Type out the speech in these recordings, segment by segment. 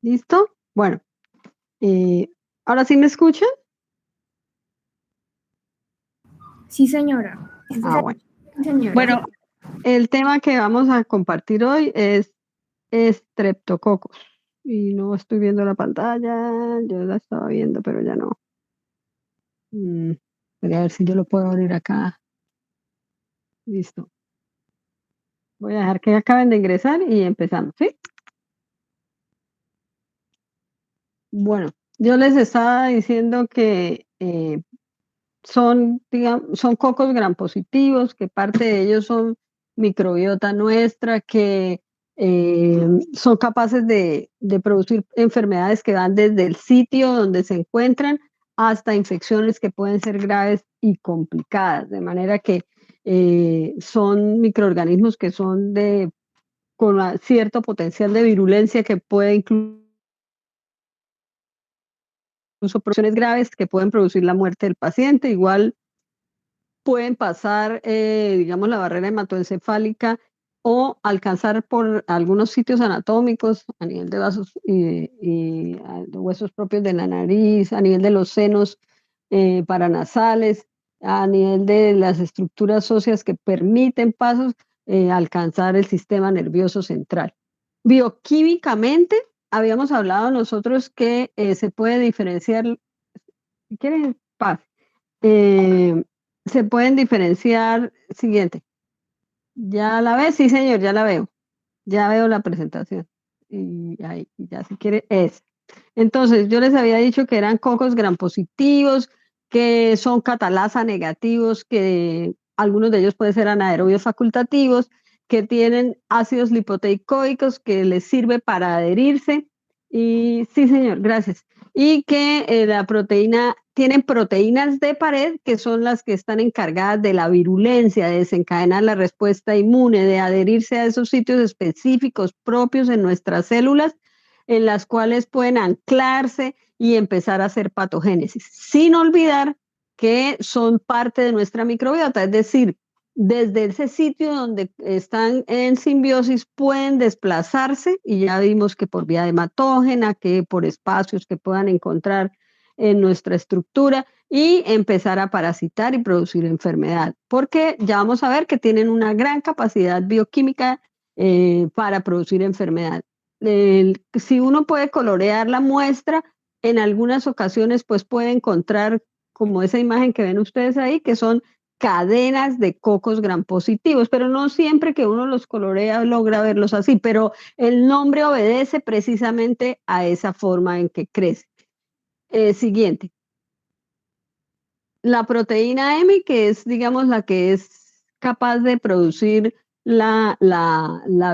¿Listo? Bueno, eh, ¿ahora sí me escuchan? Sí, señora. Bueno. Señora. Bueno, el tema que vamos a compartir hoy es estreptococos. Y no estoy viendo la pantalla, yo la estaba viendo, pero ya no. Voy a ver si yo lo puedo abrir acá. Listo. Voy a dejar que acaben de ingresar y empezamos, ¿sí? Bueno, yo les estaba diciendo que son, digamos, son cocos gram positivos, que parte de ellos son microbiota nuestra, que son capaces de producir enfermedades que van desde el sitio donde se encuentran hasta infecciones que pueden ser graves y complicadas, de manera que son microorganismos que son con cierto potencial de virulencia que puede incluso producciones graves que pueden producir la muerte del paciente. Igual pueden pasar, digamos, la barrera hematoencefálica o alcanzar por algunos sitios anatómicos a nivel de vasos y de huesos propios de la nariz, a nivel de los senos paranasales, a nivel de las estructuras óseas que permiten pasos, alcanzar el sistema nervioso central. Bioquímicamente, habíamos hablado nosotros que se puede diferenciar, si quieren, paz. Eh, Se pueden diferenciar, siguiente. ¿Ya la ves? Sí, señor, ya la veo. Ya veo la presentación. Y ahí, ya si quiere, es. Entonces, yo les había dicho que eran cocos gram positivos, que son catalasa negativos, que algunos de ellos pueden ser anaerobios facultativos, que tienen ácidos lipoteicoicos que les sirve para adherirse. Y sí, señor, gracias. Y que la proteína, tienen proteínas de pared que son las que están encargadas de la virulencia, de desencadenar la respuesta inmune, de adherirse a esos sitios específicos propios en nuestras células en las cuales pueden anclarse y empezar a hacer patogénesis, sin olvidar que son parte de nuestra microbiota, es decir, desde ese sitio donde están en simbiosis pueden desplazarse y ya vimos que por vía hematógena, que por espacios que puedan encontrar en nuestra estructura y empezar a parasitar y producir enfermedad, porque ya vamos a ver que tienen una gran capacidad bioquímica para producir enfermedad. Si uno puede colorear la muestra, en algunas ocasiones pues puede encontrar como esa imagen que ven ustedes ahí, que son cadenas de cocos gram positivos, pero no siempre que uno los colorea logra verlos así, pero el nombre obedece precisamente a esa forma en que crece. Siguiente. La proteína M, que es, digamos, la que es capaz de producir la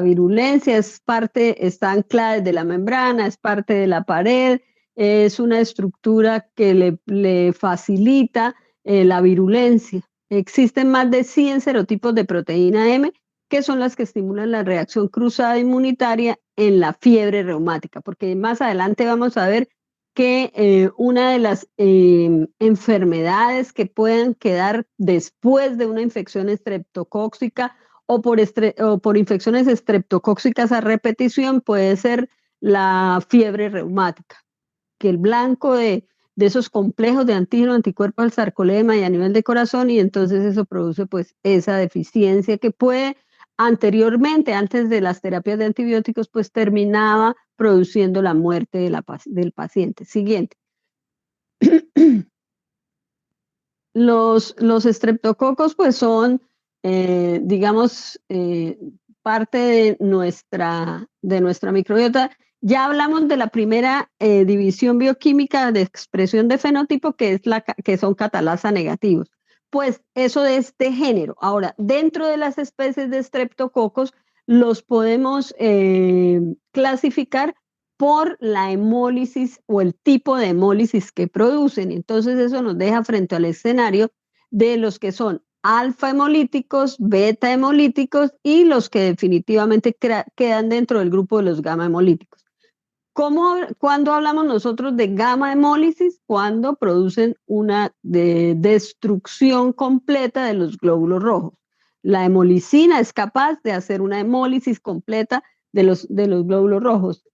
virulencia, es parte, está anclada desde la membrana, es parte de la pared, es una estructura que le facilita la virulencia. Existen más de 100 serotipos de proteína M, que son las que estimulan la reacción cruzada inmunitaria en la fiebre reumática, porque más adelante vamos a ver que una de las enfermedades que puedan quedar después de una infección estreptocóxica o por infecciones estreptocóxicas a repetición puede ser la fiebre reumática, que el blanco de esos complejos de antígeno, anticuerpos al sarcolema y a nivel de corazón, y entonces eso produce pues esa deficiencia que puede anteriormente, antes de las terapias de antibióticos, pues terminaba produciendo la muerte del paciente. Siguiente. Los estreptococos pues son, digamos, parte de nuestra microbiota. Ya hablamos de la primera división bioquímica de expresión de fenotipo, que es que son catalasa negativos. Pues eso de este género. Ahora, dentro de las especies de estreptococos, los podemos clasificar por la hemólisis o el tipo de hemólisis que producen. Entonces eso nos deja frente al escenario de los que son alfa hemolíticos, beta hemolíticos y los que definitivamente quedan dentro del grupo de los gamma hemolíticos. ¿Cuándo hablamos nosotros de gamma hemólisis? Cuando producen una destrucción completa de los glóbulos rojos. La hemolicina es capaz de hacer una hemólisis completa de los glóbulos rojos.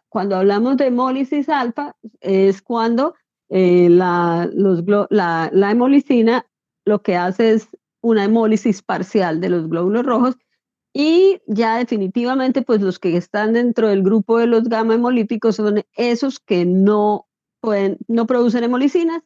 Cuando hablamos de hemólisis alfa, es cuando la hemolicina lo que hace es una hemólisis parcial de los glóbulos rojos, y ya definitivamente pues los que están dentro del grupo de los gamma hemolíticos son esos que no producen hemolicinas,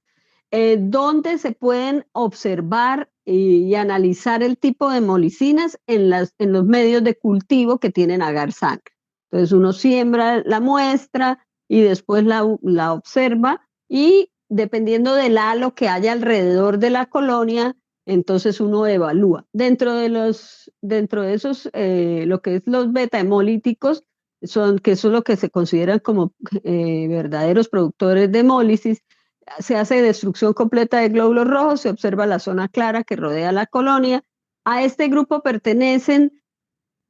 donde se pueden observar y analizar el tipo de hemolicinas en los medios de cultivo que tienen agar sangre. Entonces uno siembra la muestra y después la observa, y dependiendo del halo que haya alrededor de la colonia, entonces uno evalúa. Dentro de esos, lo que es los beta hemolíticos, que eso es lo que se consideran como verdaderos productores de hemólisis. Se hace destrucción completa de glóbulos rojos, se observa la zona clara que rodea la colonia. A este grupo pertenecen,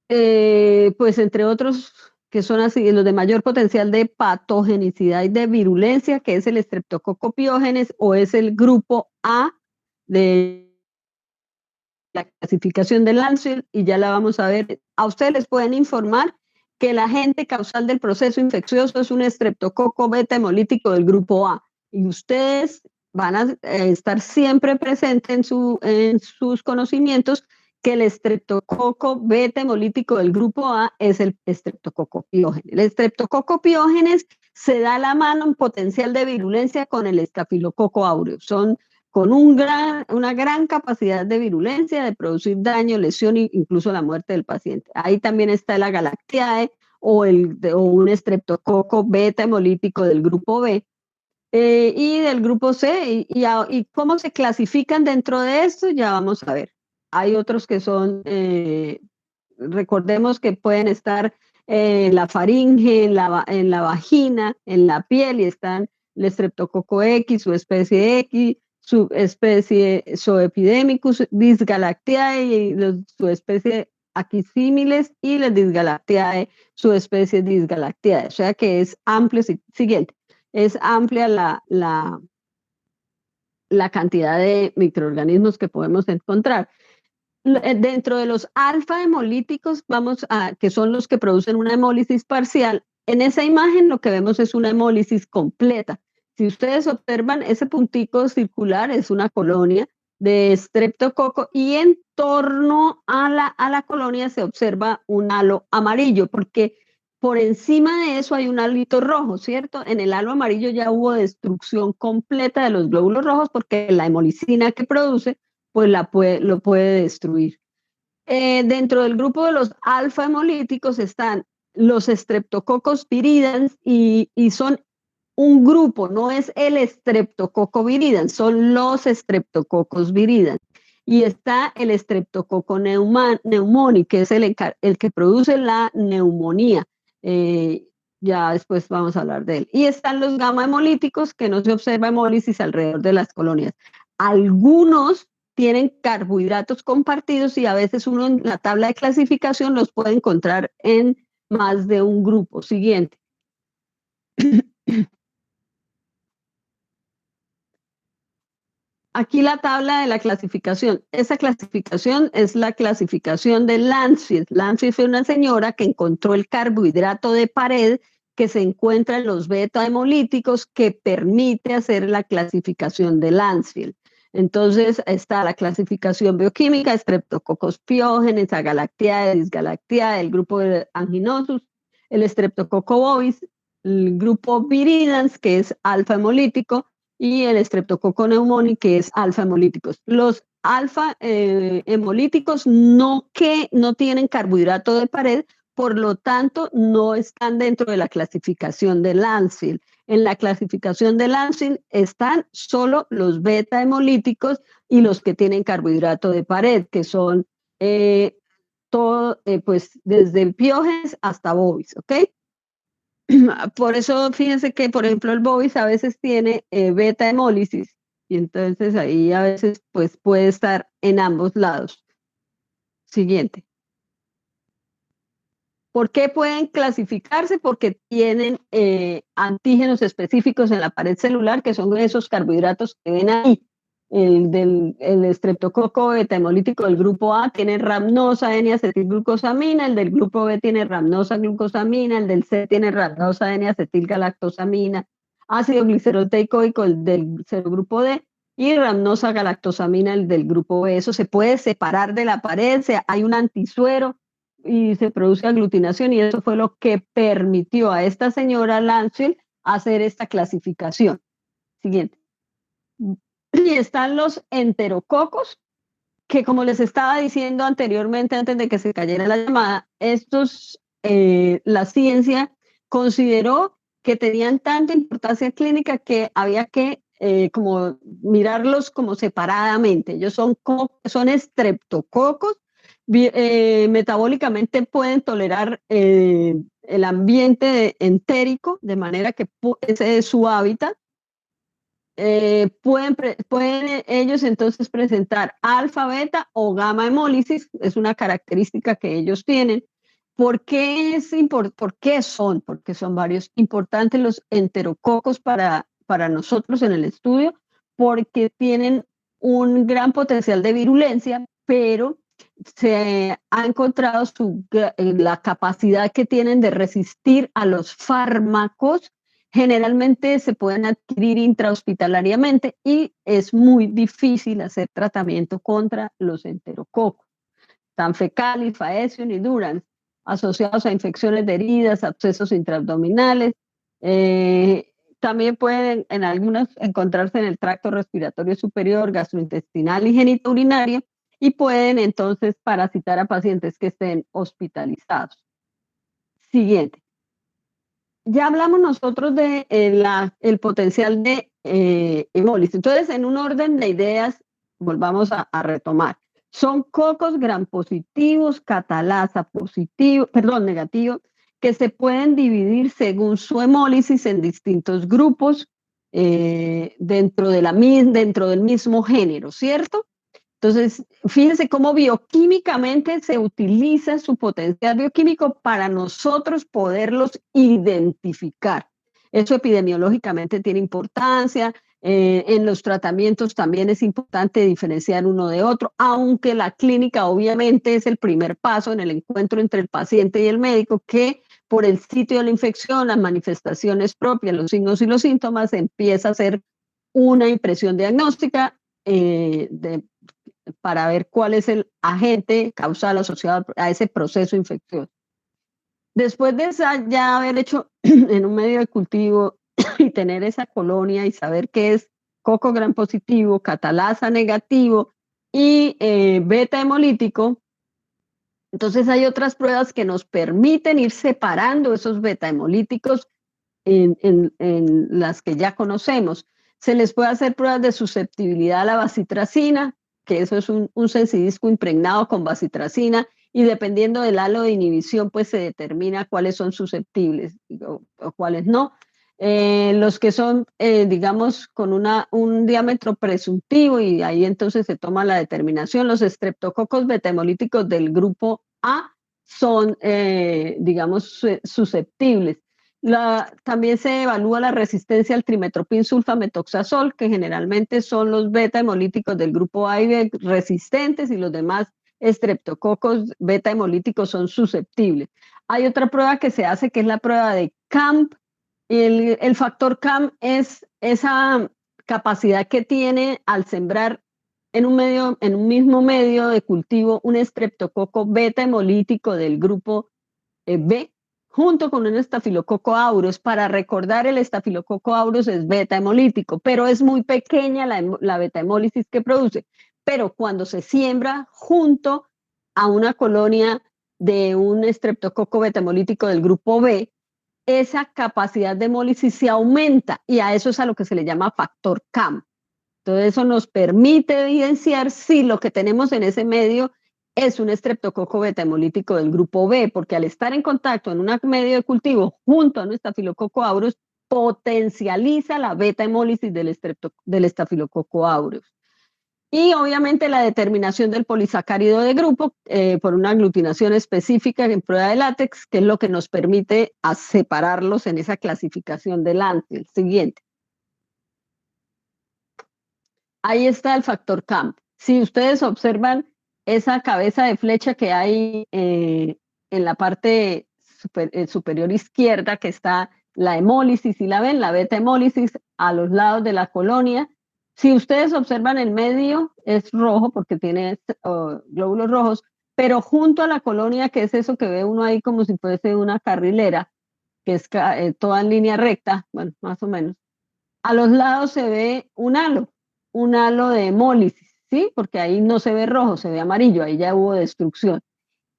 pues entre otros, que son así, los de mayor potencial de patogenicidad y de virulencia, que es el Streptococcus pyogenes, o es el grupo A de la clasificación de Landsfield, y ya la vamos a ver. A ustedes les pueden informar que el agente causal del proceso infeccioso es un estreptococo beta hemolítico del grupo A, y ustedes van a estar siempre presentes en sus conocimientos que el estreptococo beta hemolítico del grupo A es el estreptococo piógenes. El estreptococo piógenes se da la mano en potencial de virulencia con el estafilococo aureus. Son con una gran capacidad de virulencia, de producir daño, lesión e incluso la muerte del paciente. Ahí también está la Galactiae o un estreptococo beta hemolítico del grupo B, y del grupo C. Y cómo se clasifican dentro de esto, ya vamos a ver. Hay otros que son, recordemos que pueden estar en la faringe, en la vagina, en la piel, y están el estreptococo X, su especie X, su especie Zoepidemicus Dysgalactiae, y su especie Aquisimiles, y las Dysgalactiae, su especie Dysgalactiae. O sea que es amplio. Siguiente. Es amplia la cantidad de microorganismos que podemos encontrar. Dentro de los alfa hemolíticos, que son los que producen una hemólisis parcial, en esa imagen lo que vemos es una hemólisis completa. Si ustedes observan, ese puntico circular es una colonia de estreptococo, y en torno a la colonia se observa un halo amarillo, porque por encima de eso hay un halito rojo, ¿cierto? En el halo amarillo ya hubo destrucción completa de los glóbulos rojos, porque la hemolicina que produce pues lo puede destruir. Dentro del grupo de los alfa hemolíticos están los Streptococcus viridans, y son un grupo, no es el Streptococcus viridans, son los Streptococcus viridans. Y está el Streptococcus pneumoniae, que es el que produce la neumonía. Ya después vamos a hablar de él. Y están los gamma hemolíticos, que no se observa hemólisis alrededor de las colonias. Algunos tienen carbohidratos compartidos, y a veces uno en la tabla de clasificación los puede encontrar en más de un grupo. Siguiente. Aquí la tabla de la clasificación. Esa clasificación es la clasificación de Landsfield. Landsfield fue una señora que encontró el carbohidrato de pared que se encuentra en los beta hemolíticos, que permite hacer la clasificación de Landsfield. Entonces está la clasificación bioquímica: Streptococcus pyogenes, Agalactiae, Dysgalactiae, el grupo de Anginosus, el Streptococcus bovis, el grupo viridans, que es alfa hemolítico, y el Streptococcus pneumoniae, que es alfa hemolíticos. Los alfa hemolíticos no tienen carbohidrato de pared, por lo tanto no están dentro de la clasificación de Landsfield. En la clasificación de Landsfield están solo los beta hemolíticos y los que tienen carbohidrato de pared, que son pues desde el Piógenes hasta bovis, ¿ok? Por eso fíjense que, por ejemplo, el bovis a veces tiene beta hemólisis, y entonces ahí a veces pues puede estar en ambos lados. Siguiente. ¿Por qué pueden clasificarse? Porque tienen antígenos específicos en la pared celular, que son esos carbohidratos que ven ahí. el estreptococo beta hemolítico del grupo A tiene rhamnosa N-acetilglucosamina, el del grupo B tiene rhamnosa glucosamina, el del C tiene rhamnosa N-acetilgalactosamina, ácido glicerolteicoico el del serogrupo D y rhamnosa galactosamina el del grupo B. Eso se puede separar de la pared, hay un antisuero y se produce aglutinación, y eso fue lo que permitió a esta señora Lansfield hacer esta clasificación. Siguiente. Y están los enterococos, que como les estaba diciendo anteriormente, antes de que se cayera la llamada, estos, la ciencia consideró que tenían tanta importancia clínica que había que como mirarlos como separadamente. Ellos son estreptococos, metabólicamente pueden tolerar el ambiente entérico, de manera que ese es su hábitat. Pueden ellos entonces presentar alfa, beta o gamma hemólisis, es una característica que ellos tienen. ¿Por qué son? Porque son varios. Importantes los enterococos para nosotros en el estudio, porque tienen un gran potencial de virulencia, pero se ha encontrado la capacidad que tienen de resistir a los fármacos. Generalmente se pueden adquirir intrahospitalariamente y es muy difícil hacer tratamiento contra los enterococos. Están Faecalis, Faecium y Durans, asociados a infecciones de heridas, abscesos intraabdominales. También pueden en algunas encontrarse en el tracto respiratorio superior, gastrointestinal y genitourinario, y pueden entonces parasitar a pacientes que estén hospitalizados. Siguiente. Ya hablamos nosotros de el potencial de hemólisis. Entonces, en un orden de ideas, volvamos a retomar. Son cocos gram positivos, catalasa positivo, perdón, negativo, que se pueden dividir según su hemólisis en distintos grupos dentro del mismo género, ¿cierto? Entonces, fíjense cómo bioquímicamente se utiliza su potencial bioquímico para nosotros poderlos identificar. Eso epidemiológicamente tiene importancia. En los tratamientos también es importante diferenciar uno de otro, aunque la clínica obviamente es el primer paso en el encuentro entre el paciente y el médico, que por el sitio de la infección, las manifestaciones propias, los signos y los síntomas, empieza a hacer una impresión diagnóstica para ver cuál es el agente causal asociado a ese proceso infeccioso. Después de ya haber hecho en un medio de cultivo y tener esa colonia y saber qué es coco gram positivo, catalasa negativo y beta hemolítico, entonces hay otras pruebas que nos permiten ir separando esos beta hemolíticos en las que ya conocemos. Se les puede hacer pruebas de susceptibilidad a la bacitracina, que eso es un sensidisco impregnado con bacitracina, y dependiendo del halo de inhibición, pues se determina cuáles son susceptibles o cuáles no. Los que son, digamos, con un diámetro presuntivo, y ahí entonces se toma la determinación. Los estreptococos beta-hemolíticos del grupo A son, digamos, susceptibles. También se evalúa la resistencia al trimetoprim sulfametoxazol, que generalmente son los beta hemolíticos del grupo A y B resistentes, y los demás estreptococos beta hemolíticos son susceptibles. Hay otra prueba que se hace, que es la prueba de CAMP. El factor CAMP es esa capacidad que tiene al sembrar en un mismo medio de cultivo un estreptococo beta hemolítico del grupo B junto con un estafilococo aureus. Para recordar, el estafilococo aureus es beta hemolítico, pero es muy pequeña la beta hemólisis que produce. Pero cuando se siembra junto a una colonia de un estreptococo beta hemolítico del grupo B, esa capacidad de hemólisis se aumenta, y a eso es a lo que se le llama factor CAM. Entonces eso nos permite evidenciar si lo que tenemos en ese medio es un estreptococo beta hemolítico del grupo B, porque al estar en contacto en un medio de cultivo junto a un estafilococo aureus, potencializa la beta hemólisis del estafilococo aureus. Y obviamente la determinación del polisacárido de grupo por una aglutinación específica en prueba de látex, que es lo que nos permite separarlos en esa clasificación del Lansfield. Siguiente. ahí está el factor CAMP. Si ustedes observan esa cabeza de flecha que hay en la parte superior izquierda, que está la hemólisis, si la ven, la beta hemólisis a los lados de la colonia. Si ustedes observan el medio, es rojo porque tiene glóbulos rojos, pero junto a la colonia, que es eso que ve uno ahí como si fuese una carrilera, que es toda en línea recta, bueno, más o menos, a los lados se ve un halo de hemólisis, ¿sí? Porque ahí no se ve rojo, se ve amarillo, ahí ya hubo destrucción.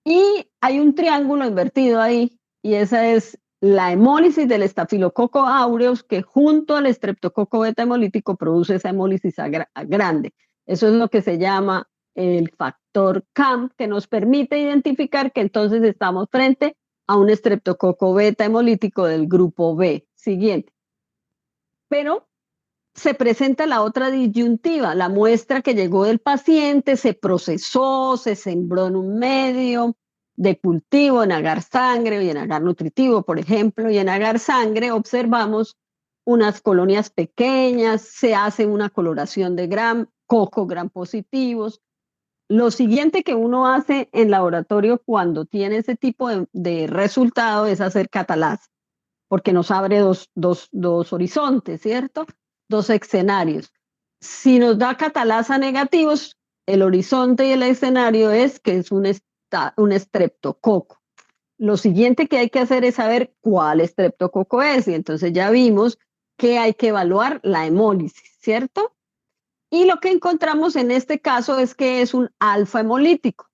Y hay un triángulo invertido ahí, y esa es la hemólisis del estafilococo aureus, que junto al estreptococo beta hemolítico produce esa hemólisis grande. Eso es lo que se llama el factor CAMP, que nos permite identificar que entonces estamos frente a un estreptococo beta hemolítico del grupo B. Siguiente. Pero se presenta la otra disyuntiva, la muestra que llegó del paciente, se procesó, se sembró en un medio de cultivo, en agar sangre y en agar nutritivo, por ejemplo, y en agar sangre observamos unas colonias pequeñas, se hace una coloración de coco gram positivos. Lo siguiente que uno hace en laboratorio cuando tiene ese tipo de resultado es hacer catalasa, porque nos abre dos horizontes, ¿cierto? Dos escenarios. Si nos da catalasa negativos, el horizonte y el escenario es que es un estreptococo. Lo siguiente que hay que hacer es saber cuál estreptococo es, y entonces ya vimos que hay que evaluar la hemólisis, ¿cierto? Y lo que encontramos en este caso es que es un alfa hemolítico.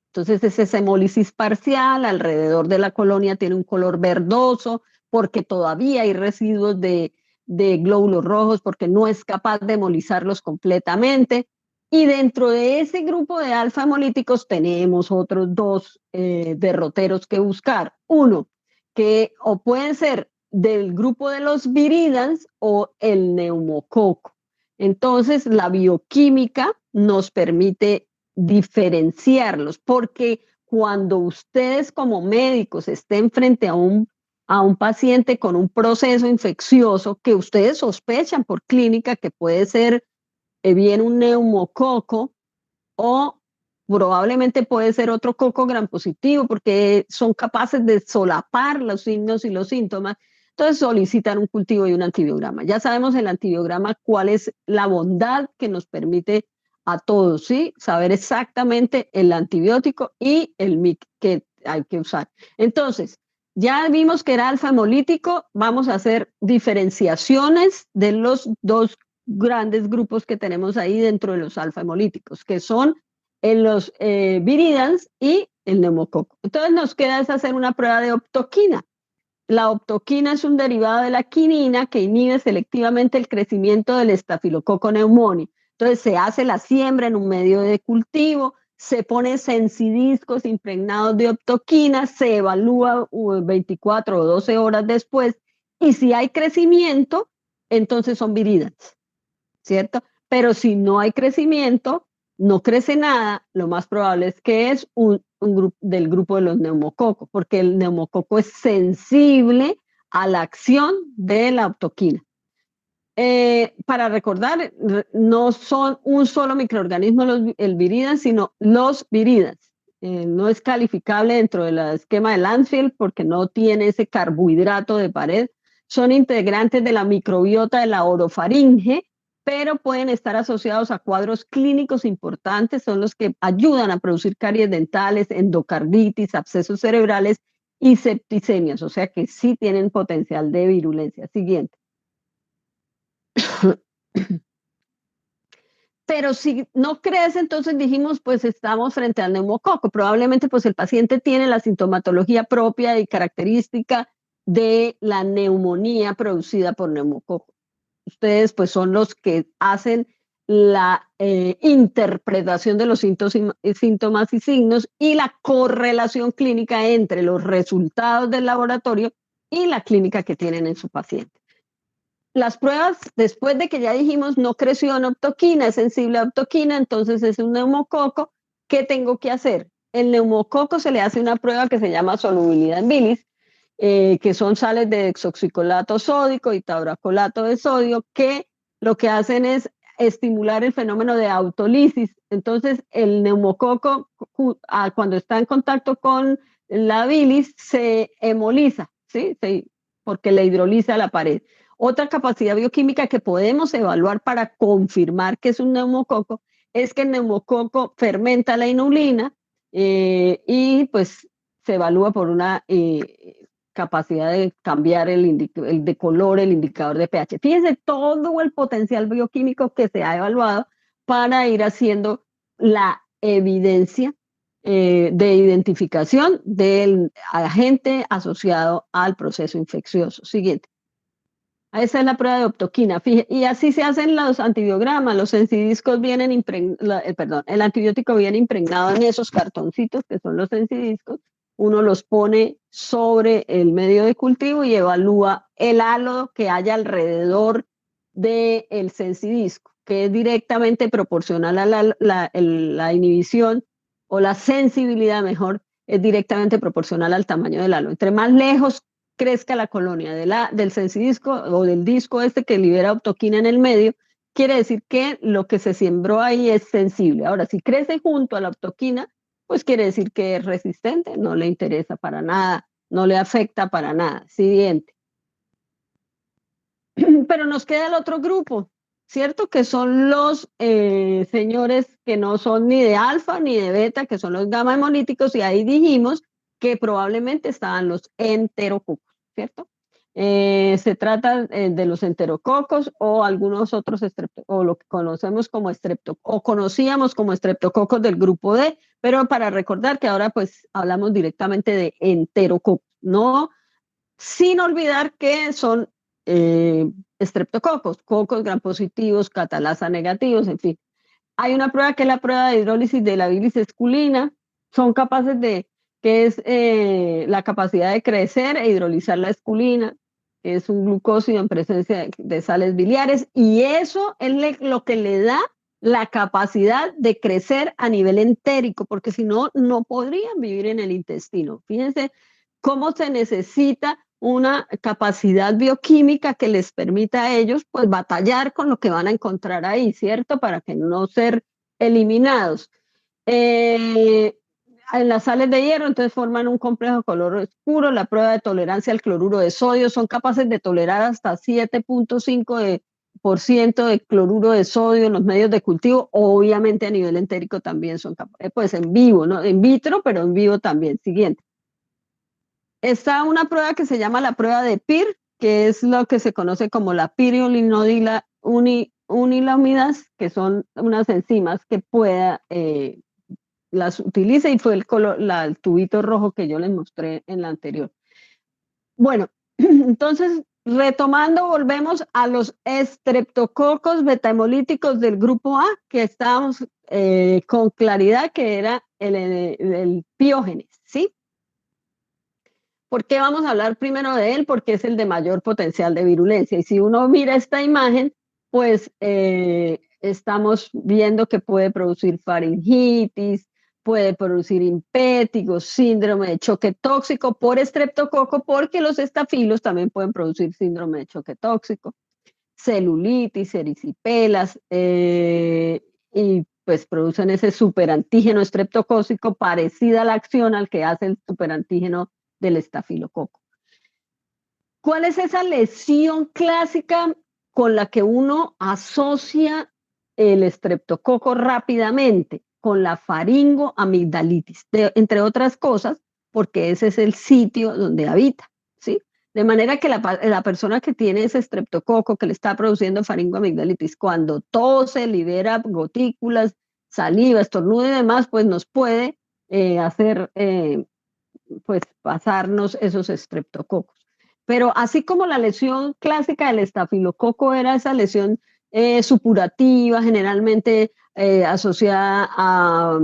Entonces es esa hemólisis parcial, alrededor de la colonia tiene un color verdoso, porque todavía hay residuos de glóbulos rojos, porque no es capaz de hemolizarlos completamente. Y dentro de ese grupo de alfa hemolíticos tenemos otros dos derroteros que buscar. Uno, que o pueden ser del grupo de los viridans o el neumococo. Entonces, la bioquímica nos permite diferenciarlos, porque cuando ustedes como médicos estén frente a un paciente con un proceso infeccioso que ustedes sospechan por clínica que puede ser bien un neumococo o probablemente puede ser otro coco gram positivo, porque son capaces de solapar los signos y los síntomas, entonces solicitan un cultivo y un antibiograma. Ya sabemos el antibiograma cuál es la bondad que nos permite a todos, ¿sí? Saber exactamente el antibiótico y el MIC que hay que usar. Entonces, ya vimos que era alfa hemolítico, vamos a hacer diferenciaciones de los dos grandes grupos que tenemos ahí dentro de los alfa hemolíticos, que son en los viridans y el neumococo. Entonces nos queda es hacer una prueba de optoquina. La optoquina es un derivado de la quinina que inhibe selectivamente el crecimiento del estafilococo pneumoniae. Entonces se hace la siembra en un medio de cultivo, se pone sensidiscos impregnados de optoquina, se evalúa 24 o 12 horas después y si hay crecimiento, entonces son viridans, ¿cierto? Pero si no hay crecimiento, no crece nada, lo más probable es que es un grupo del grupo de los neumococos, porque el neumococo es sensible a la acción de la optoquina. Para recordar, no son un solo microorganismo el viridan, sino los viridas. No es calificable dentro del esquema de Landsfield porque no tiene ese carbohidrato de pared. Son integrantes de la microbiota de la orofaringe, pero pueden estar asociados a cuadros clínicos importantes, son los que ayudan a producir caries dentales, endocarditis, abscesos cerebrales y septicemias, o sea que sí tienen potencial de virulencia. Siguiente. Pero si no crece, entonces dijimos, pues estamos frente al neumococo. Probablemente pues el paciente tiene la sintomatología propia y característica de la neumonía producida por neumococo. Ustedes pues son los que hacen la interpretación de los síntomas y signos y la correlación clínica entre los resultados del laboratorio y la clínica que tienen en su paciente. Las pruebas, después de que ya dijimos no creció en optoquina, es sensible a optoquina, entonces es un neumococo. ¿Qué tengo que hacer? El neumococo se le hace una prueba que se llama solubilidad en bilis, que son sales de hexoxicolato sódico y tauracolato de sodio, que lo que hacen es estimular el fenómeno de autolisis. Entonces, el neumococo, cuando está en contacto con la bilis, se hemoliza, ¿sí? Porque le hidroliza la pared. Otra capacidad bioquímica que podemos evaluar para confirmar que es un neumococo es que el neumococo fermenta la inulina y pues se evalúa por una capacidad de cambiar de color el indicador de pH. Fíjense todo el potencial bioquímico que se ha evaluado para ir haciendo la evidencia de identificación del agente asociado al proceso infeccioso. Siguiente. Esa es la prueba de optoquina. Y así se hacen los antibiogramas. Los sensidiscos vienen el antibiótico viene impregnado en esos cartoncitos que son los sensidiscos. Uno los pone sobre el medio de cultivo y evalúa el halo que haya alrededor del sensidisco, que es directamente proporcional a la inhibición o la sensibilidad, mejor, es directamente proporcional al tamaño del halo. Entre más lejos crezca la colonia del sensidisco o del disco este que libera optoquina en el medio, quiere decir que lo que se sembró ahí es sensible. Ahora, si crece junto a la optoquina, pues quiere decir que es resistente, no le interesa para nada, no le afecta para nada. Siguiente. Pero nos queda el otro grupo, ¿cierto? Que son los señores que no son ni de alfa ni de beta, que son los gamma hemolíticos, y ahí dijimos que probablemente estaban los enterococos, ¿cierto? Se trata de los enterococos o algunos otros o lo que conocemos como o conocíamos como estreptococos del grupo D, pero para recordar que ahora pues hablamos directamente de enterococos, no, sin olvidar que son estreptococos, cocos gram positivos, catalasa negativos, en fin. Hay una prueba que es la prueba de hidrólisis de la bilis esculina, son capaces que es la capacidad de crecer e hidrolizar la esculina, es un glucósido en presencia de sales biliares, y eso es lo que le da la capacidad de crecer a nivel entérico, porque si no, no podrían vivir en el intestino. Fíjense cómo se necesita una capacidad bioquímica que les permita a ellos pues batallar con lo que van a encontrar ahí, ¿cierto? Para que no ser eliminados. En las sales de hierro, entonces forman un complejo color oscuro. La prueba de tolerancia al cloruro de sodio, son capaces de tolerar hasta 7.5% de cloruro de sodio en los medios de cultivo. Obviamente a nivel entérico también son capaces, pues en vivo, ¿no? En vitro, pero en vivo también. Siguiente. Está una prueba que se llama la prueba de PIR, que es lo que se conoce como la piridolinodila unilaminasa, que son unas enzimas que las utiliza, y fue el tubito rojo que yo les mostré en la anterior. Bueno, entonces, retomando, volvemos a los estreptococos beta-hemolíticos del grupo A, que estábamos con claridad que era el Piógenes, ¿sí? ¿Por qué vamos a hablar primero de él? Porque es el de mayor potencial de virulencia. Y si uno mira esta imagen, pues estamos viendo que puede producir faringitis, puede producir impétigos, síndrome de choque tóxico por estreptococo, porque los estafilos también pueden producir síndrome de choque tóxico, celulitis, erisipelas, y pues producen ese superantígeno estreptocócico parecida a la acción al que hace el superantígeno del estafilococo. ¿Cuál es esa lesión clásica con la que uno asocia el estreptococo rápidamente? Con la faringoamigdalitis, entre otras cosas, porque ese es el sitio donde habita, ¿sí? De manera que la persona que tiene ese estreptococo que le está produciendo faringoamigdalitis, cuando tose, libera gotículas, saliva, estornudo y demás, pues nos puede hacer pues pasarnos esos estreptococos. Pero así como la lesión clásica del estafilococo era esa lesión supurativa, generalmente asociada a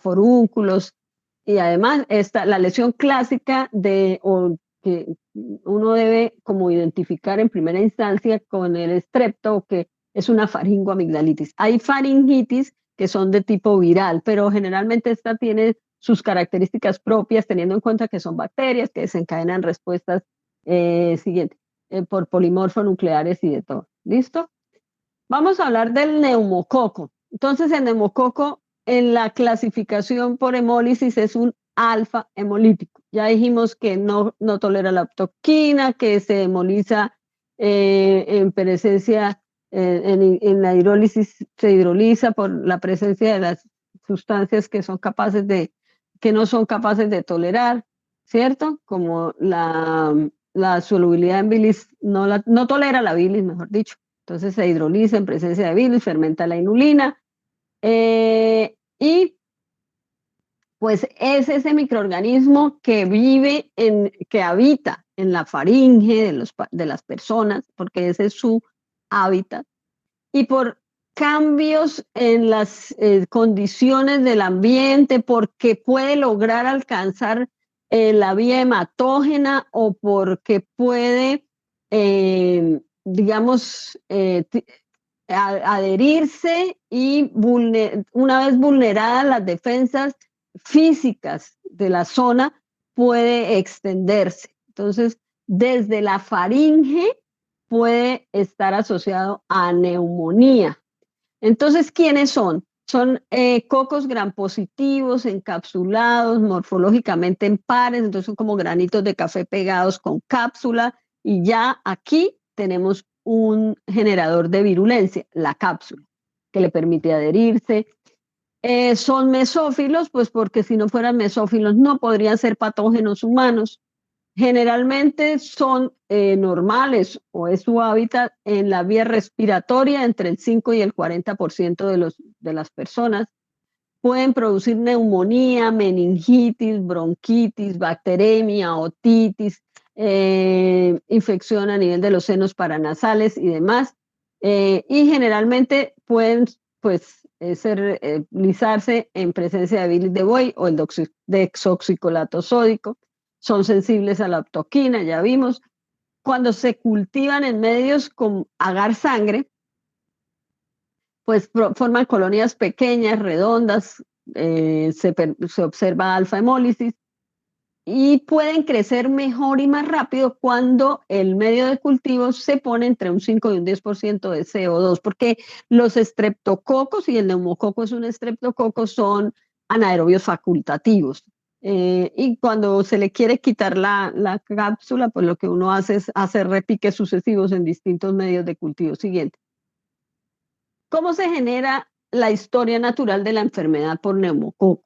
forúnculos, y además la lesión clásica que uno debe como identificar en primera instancia con el estrepto, que es una faringoamigdalitis. Hay faringitis que son de tipo viral, pero generalmente esta tiene sus características propias, teniendo en cuenta que son bacterias que desencadenan respuestas por polimorfonucleares y de todo. ¿Listo? Vamos a hablar del neumococo. Entonces, el neumococo en la clasificación por hemólisis es un alfa hemolítico. Ya dijimos que no tolera la aptoquina, que se hemoliza en presencia, en la hidrólisis se hidroliza por la presencia de las sustancias que no son capaces de tolerar, ¿cierto? Como la solubilidad en bilis, no tolera la bilis, mejor dicho. Entonces se hidroliza en presencia de bilis, fermenta la inulina, y pues es ese microorganismo que que habita en la faringe de las personas, porque ese es su hábitat, y por cambios en las condiciones del ambiente, porque puede lograr alcanzar la vía hematógena o porque puede, digamos, adherirse y una vez vulneradas las defensas físicas de la zona, puede extenderse. Entonces, desde la faringe puede estar asociado a neumonía. Entonces, ¿quiénes son? Son cocos gram positivos, encapsulados, morfológicamente en pares, entonces son como granitos de café pegados con cápsula, y ya aquí tenemos un generador de virulencia, la cápsula, que le permite adherirse. Son mesófilos, pues porque si no fueran mesófilos no podrían ser patógenos humanos. Generalmente son normales o es su hábitat en la vía respiratoria entre el 5 y el 40% de las personas. Pueden producir neumonía, meningitis, bronquitis, bacteremia, otitis, infección a nivel de los senos paranasales y demás. Y generalmente pueden pues, lisarse en presencia de bilis de buey o el desoxicolato sódico. Son sensibles a la aptoquina, ya vimos. Cuando se cultivan en medios con agar sangre, pues forman colonias pequeñas, redondas, se observa alfa hemólisis y pueden crecer mejor y más rápido cuando el medio de cultivo se pone entre un 5 y un 10% de CO2, porque los estreptococos, y el neumococo es un estreptococo, son anaerobios facultativos. Y cuando se le quiere quitar la cápsula, pues lo que uno hace es hacer repiques sucesivos en distintos medios de cultivo siguientes. ¿Cómo se genera la historia natural de la enfermedad por neumococo?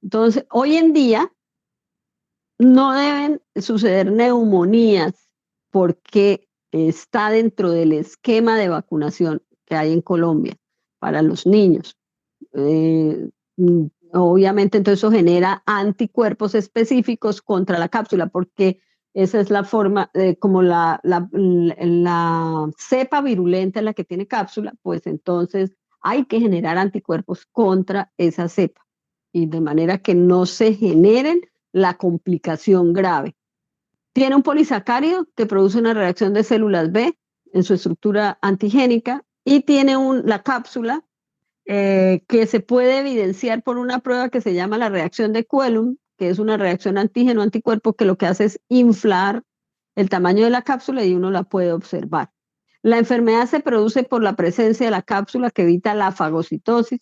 Entonces, hoy en día no deben suceder neumonías porque está dentro del esquema de vacunación que hay en Colombia para los niños. Obviamente, entonces eso genera anticuerpos específicos contra la cápsula, porque esa es la forma, como la cepa virulenta en la que tiene cápsula, pues entonces hay que generar anticuerpos contra esa cepa, y de manera que no se generen la complicación grave. Tiene un polisacárido que produce una reacción de células B en su estructura antigénica, y tiene la cápsula que se puede evidenciar por una prueba que se llama la reacción de Coulomb, que es una reacción antígeno-anticuerpo que lo que hace es inflar el tamaño de la cápsula y uno la puede observar. La enfermedad se produce por la presencia de la cápsula que evita la fagocitosis,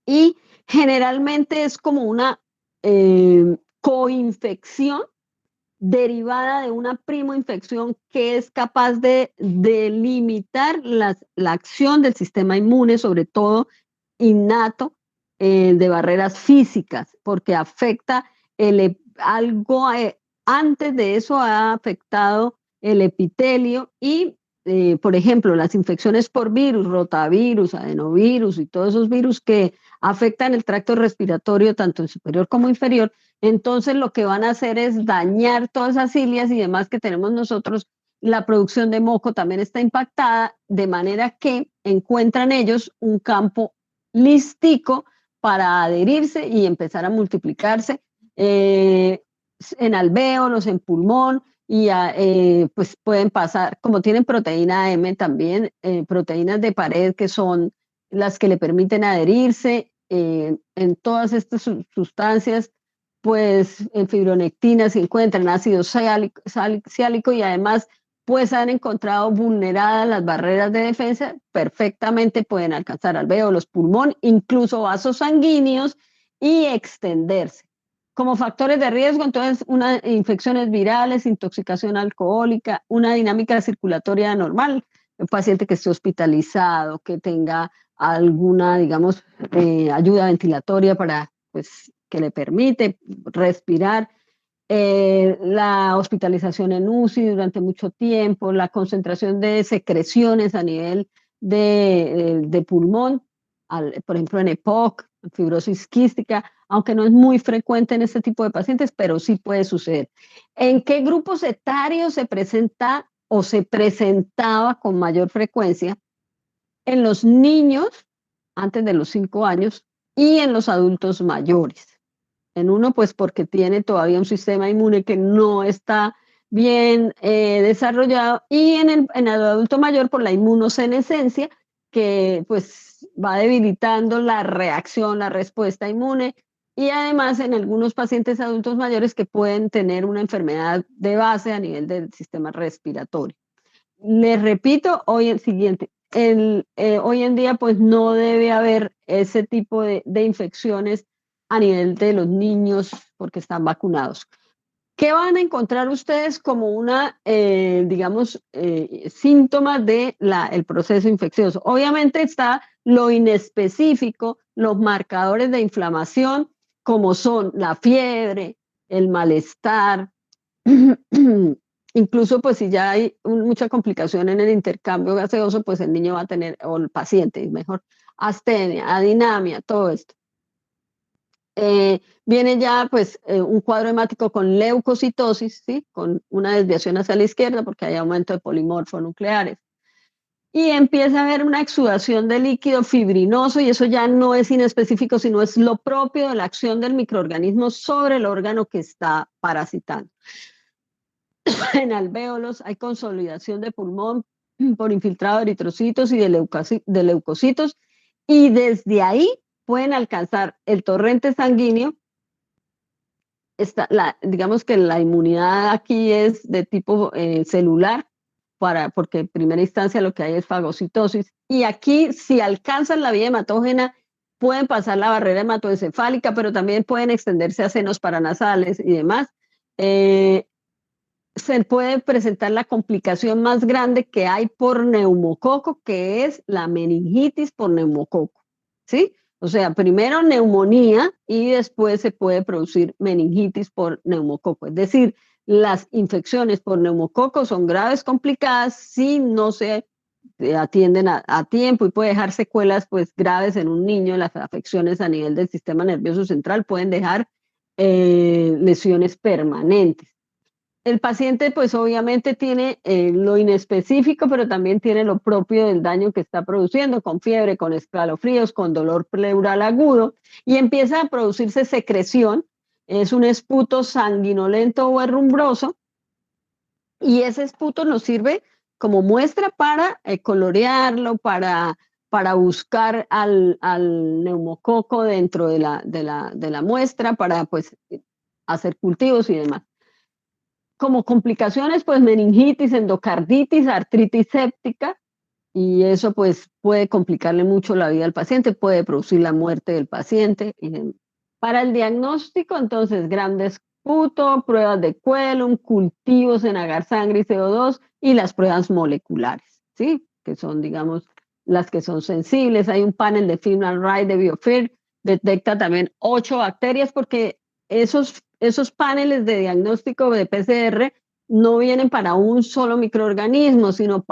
y generalmente es como una coinfección derivada de una primoinfección que es capaz de limitar la acción del sistema inmune, sobre todo innato, de barreras físicas, porque afecta algo, antes de eso ha afectado el epitelio y, por ejemplo, las infecciones por virus, rotavirus, adenovirus y todos esos virus que afectan el tracto respiratorio, tanto en superior como inferior. Entonces lo que van a hacer es dañar todas esas cilias y demás que tenemos nosotros. La producción de moco también está impactada, de manera que encuentran ellos un campo lístico para adherirse y empezar a multiplicarse en alvéolos, en pulmón, y pues pueden pasar, como tienen proteína M también, proteínas de pared que son las que le permiten adherirse en todas estas sustancias. Pues en fibronectina se encuentran ácido sálico, y además después han encontrado vulneradas las barreras de defensa, perfectamente pueden alcanzar alvéolos, pulmón, incluso vasos sanguíneos y extenderse. Como factores de riesgo, entonces, infecciones virales, intoxicación alcohólica, una dinámica circulatoria anormal, un paciente que esté hospitalizado, que tenga alguna, digamos, ayuda ventilatoria para, pues, que le permite respirar, la hospitalización en UCI durante mucho tiempo, la concentración de secreciones a nivel de pulmón, por ejemplo en EPOC, fibrosis quística, aunque no es muy frecuente en este tipo de pacientes, pero sí puede suceder. ¿En qué grupos etarios se presenta o se presentaba con mayor frecuencia? En los niños antes de los 5 años y en los adultos mayores. En uno, pues porque tiene todavía un sistema inmune que no está bien desarrollado, y en el adulto mayor por la inmunosenescencia, que pues va debilitando la reacción, la respuesta inmune, y además en algunos pacientes adultos mayores que pueden tener una enfermedad de base a nivel del sistema respiratorio. Les repito, hoy en día pues no debe haber ese tipo de infecciones a nivel de los niños porque están vacunados. ¿Qué van a encontrar ustedes como digamos, síntomas del proceso infeccioso? Obviamente está lo inespecífico, los marcadores de inflamación, como son la fiebre, el malestar, incluso pues si ya hay mucha complicación en el intercambio gaseoso, pues el niño va a tener, o el paciente, mejor, astenia, adinamia, todo esto. Viene ya pues un cuadro hemático con leucocitosis, ¿sí? Con una desviación hacia la izquierda porque hay aumento de polimorfonucleares. Y empieza a haber una exudación de líquido fibrinoso, y eso ya no es inespecífico, sino es lo propio de la acción del microorganismo sobre el órgano que está parasitando. En alvéolos hay consolidación de pulmón por infiltrado de eritrocitos y de leucocitos, y desde ahí pueden alcanzar el torrente sanguíneo. Digamos que la inmunidad aquí es de tipo celular, porque en primera instancia lo que hay es fagocitosis, y aquí si alcanzan la vía hematógena pueden pasar la barrera hematoencefálica, pero también pueden extenderse a senos paranasales y demás. Se puede presentar la complicación más grande que hay por neumococo, que es la meningitis por neumococo, ¿sí? O sea, primero neumonía y después se puede producir meningitis por neumococo. Es decir, las infecciones por neumococo son graves, complicadas, si no se atienden a tiempo, y puede dejar secuelas pues graves en un niño. Las afecciones a nivel del sistema nervioso central pueden dejar lesiones permanentes. El paciente pues obviamente tiene lo inespecífico, pero también tiene lo propio del daño que está produciendo, con fiebre, con escalofríos, con dolor pleural agudo, y empieza a producirse secreción. Es un esputo sanguinolento o herrumbroso, y ese esputo nos sirve como muestra para colorearlo, para buscar al neumococo dentro de la muestra, para pues hacer cultivos y demás. Como complicaciones, pues meningitis, endocarditis, artritis séptica, y eso pues puede complicarle mucho la vida al paciente, puede producir la muerte del paciente. Para el diagnóstico, entonces, grandes esputo, pruebas de Quellum, cultivos en agar sangre y CO2, y las pruebas moleculares, ¿sí? Que son, digamos, las que son sensibles. Hay un panel de FilmArray de BioFIR, detecta también 8 bacterias, porque esos paneles de diagnóstico de PCR no vienen para un solo microorganismo, sino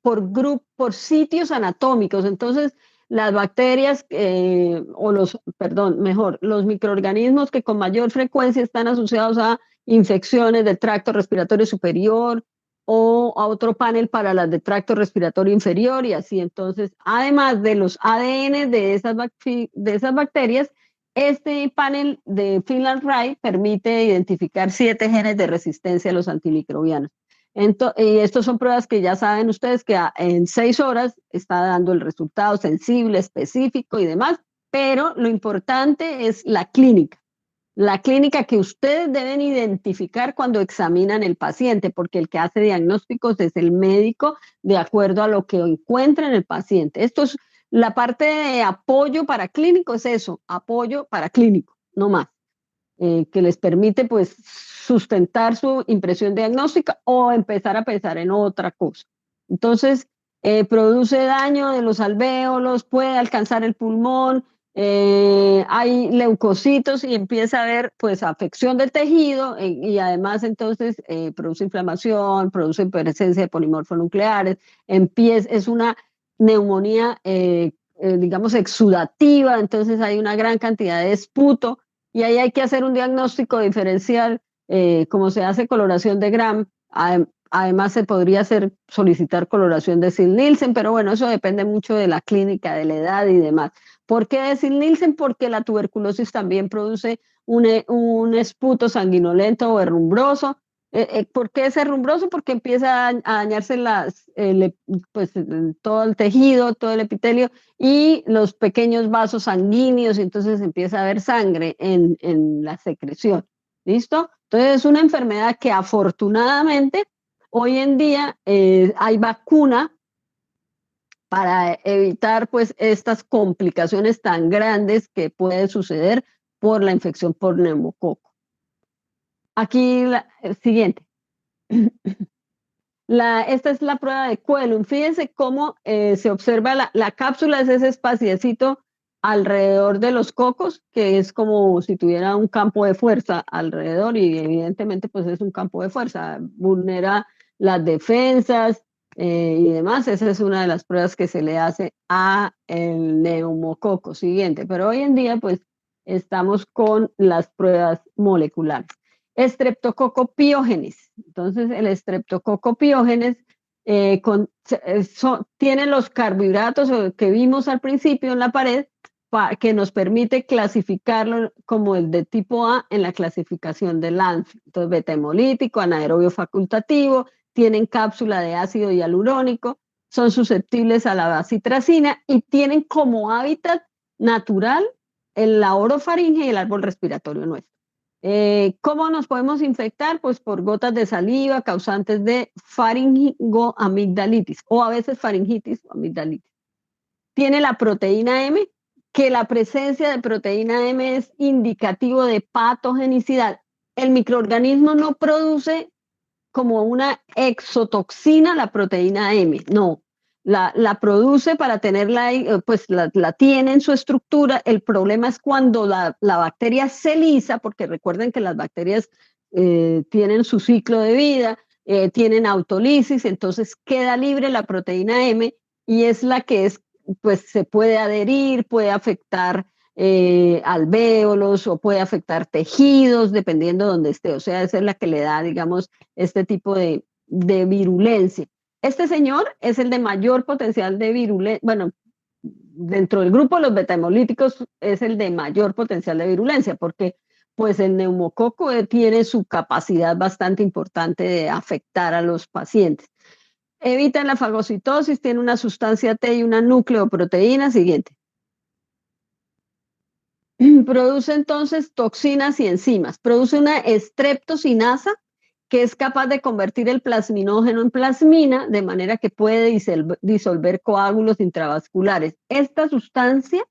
por sitios anatómicos. Entonces, las bacterias, los microorganismos que con mayor frecuencia están asociados a infecciones del tracto respiratorio superior, o a otro panel para las de tracto respiratorio inferior, y así. Entonces, además de los ADN de esas bacterias, este panel de FilmArray permite identificar 7 genes de resistencia a los antimicrobianos. Y estas son pruebas que ya saben ustedes que en 6 horas está dando el resultado sensible, específico y demás, pero lo importante es la clínica. la clínica que ustedes deben identificar cuando examinan el paciente, porque el que hace diagnósticos es el médico de acuerdo a lo que encuentra en el paciente. Esto es la parte de apoyo para clínico, es eso, apoyo para clínico, no más, que les permite pues sustentar su impresión diagnóstica o empezar a pensar en otra cosa. Entonces, produce daño de los alvéolos, puede alcanzar el pulmón, hay leucocitos y empieza a haber pues afección del tejido y además entonces produce inflamación, produce presencia de polimorfonucleares, es una neumonía digamos exudativa, entonces hay una gran cantidad de esputo y ahí hay que hacer un diagnóstico diferencial, como se hace coloración de Gram. Además se podría solicitar coloración de Zell-Nielsen, pero bueno, eso depende mucho de la clínica, de la edad y demás. ¿Por qué de Zell-Nielsen? Porque la tuberculosis también produce un esputo sanguinolento o herrumbroso. ¿Por qué es herrumbroso? Porque empieza a dañarse pues, todo el tejido, todo el epitelio y los pequeños vasos sanguíneos, y entonces empieza a haber sangre en la secreción. ¿Listo? Entonces es una enfermedad que afortunadamente hoy en día hay vacuna para evitar pues estas complicaciones tan grandes que pueden suceder por la infección por neumococo. Aquí el siguiente. Esta es la prueba de Coelum. Fíjense cómo se observa la cápsula, es ese espaciecito alrededor de los cocos, que es como si tuviera un campo de fuerza alrededor y evidentemente pues es un campo de fuerza, vulnera las defensas y demás. Esa es una de las pruebas que se le hace a el neumococo. Siguiente, pero hoy en día pues estamos con las pruebas moleculares. Streptococo piógenes. Entonces, el Streptococo piógenes tiene los carbohidratos que vimos al principio en la pared, que nos permite clasificarlo como el de tipo A en la clasificación de Lanfe. Entonces, beta hemolítico, anaerobio facultativo, tienen cápsula de ácido hialurónico, son susceptibles a la bacitracina y tienen como hábitat natural la orofaringe y el árbol respiratorio nuestro. ¿Cómo nos podemos infectar? Pues por gotas de saliva causantes de faringoamigdalitis o a veces faringitis o amigdalitis. Tiene la proteína M, que la presencia de proteína M es indicativo de patogenicidad. El microorganismo no produce como una exotoxina la proteína M, no. La produce para tenerla, pues la tiene en su estructura. El problema es cuando la bacteria se lisa, porque recuerden que las bacterias tienen su ciclo de vida, tienen autolisis, entonces queda libre la proteína M y es la que pues se puede adherir, puede afectar alvéolos o puede afectar tejidos, dependiendo de donde esté. O sea, esa es la que le da, digamos, este tipo de virulencia. Este señor es el de mayor potencial de virulencia, bueno, dentro del grupo de los beta-hemolíticos es el de mayor potencial de virulencia, porque pues el neumococo tiene su capacidad bastante importante de afectar a los pacientes. Evita la fagocitosis, tiene una sustancia T y una nucleoproteína. Siguiente. Produce entonces toxinas y enzimas. Produce una streptocinasa que es capaz de convertir el plasminógeno en plasmina, de manera que puede disolver coágulos intravasculares. Esta sustancia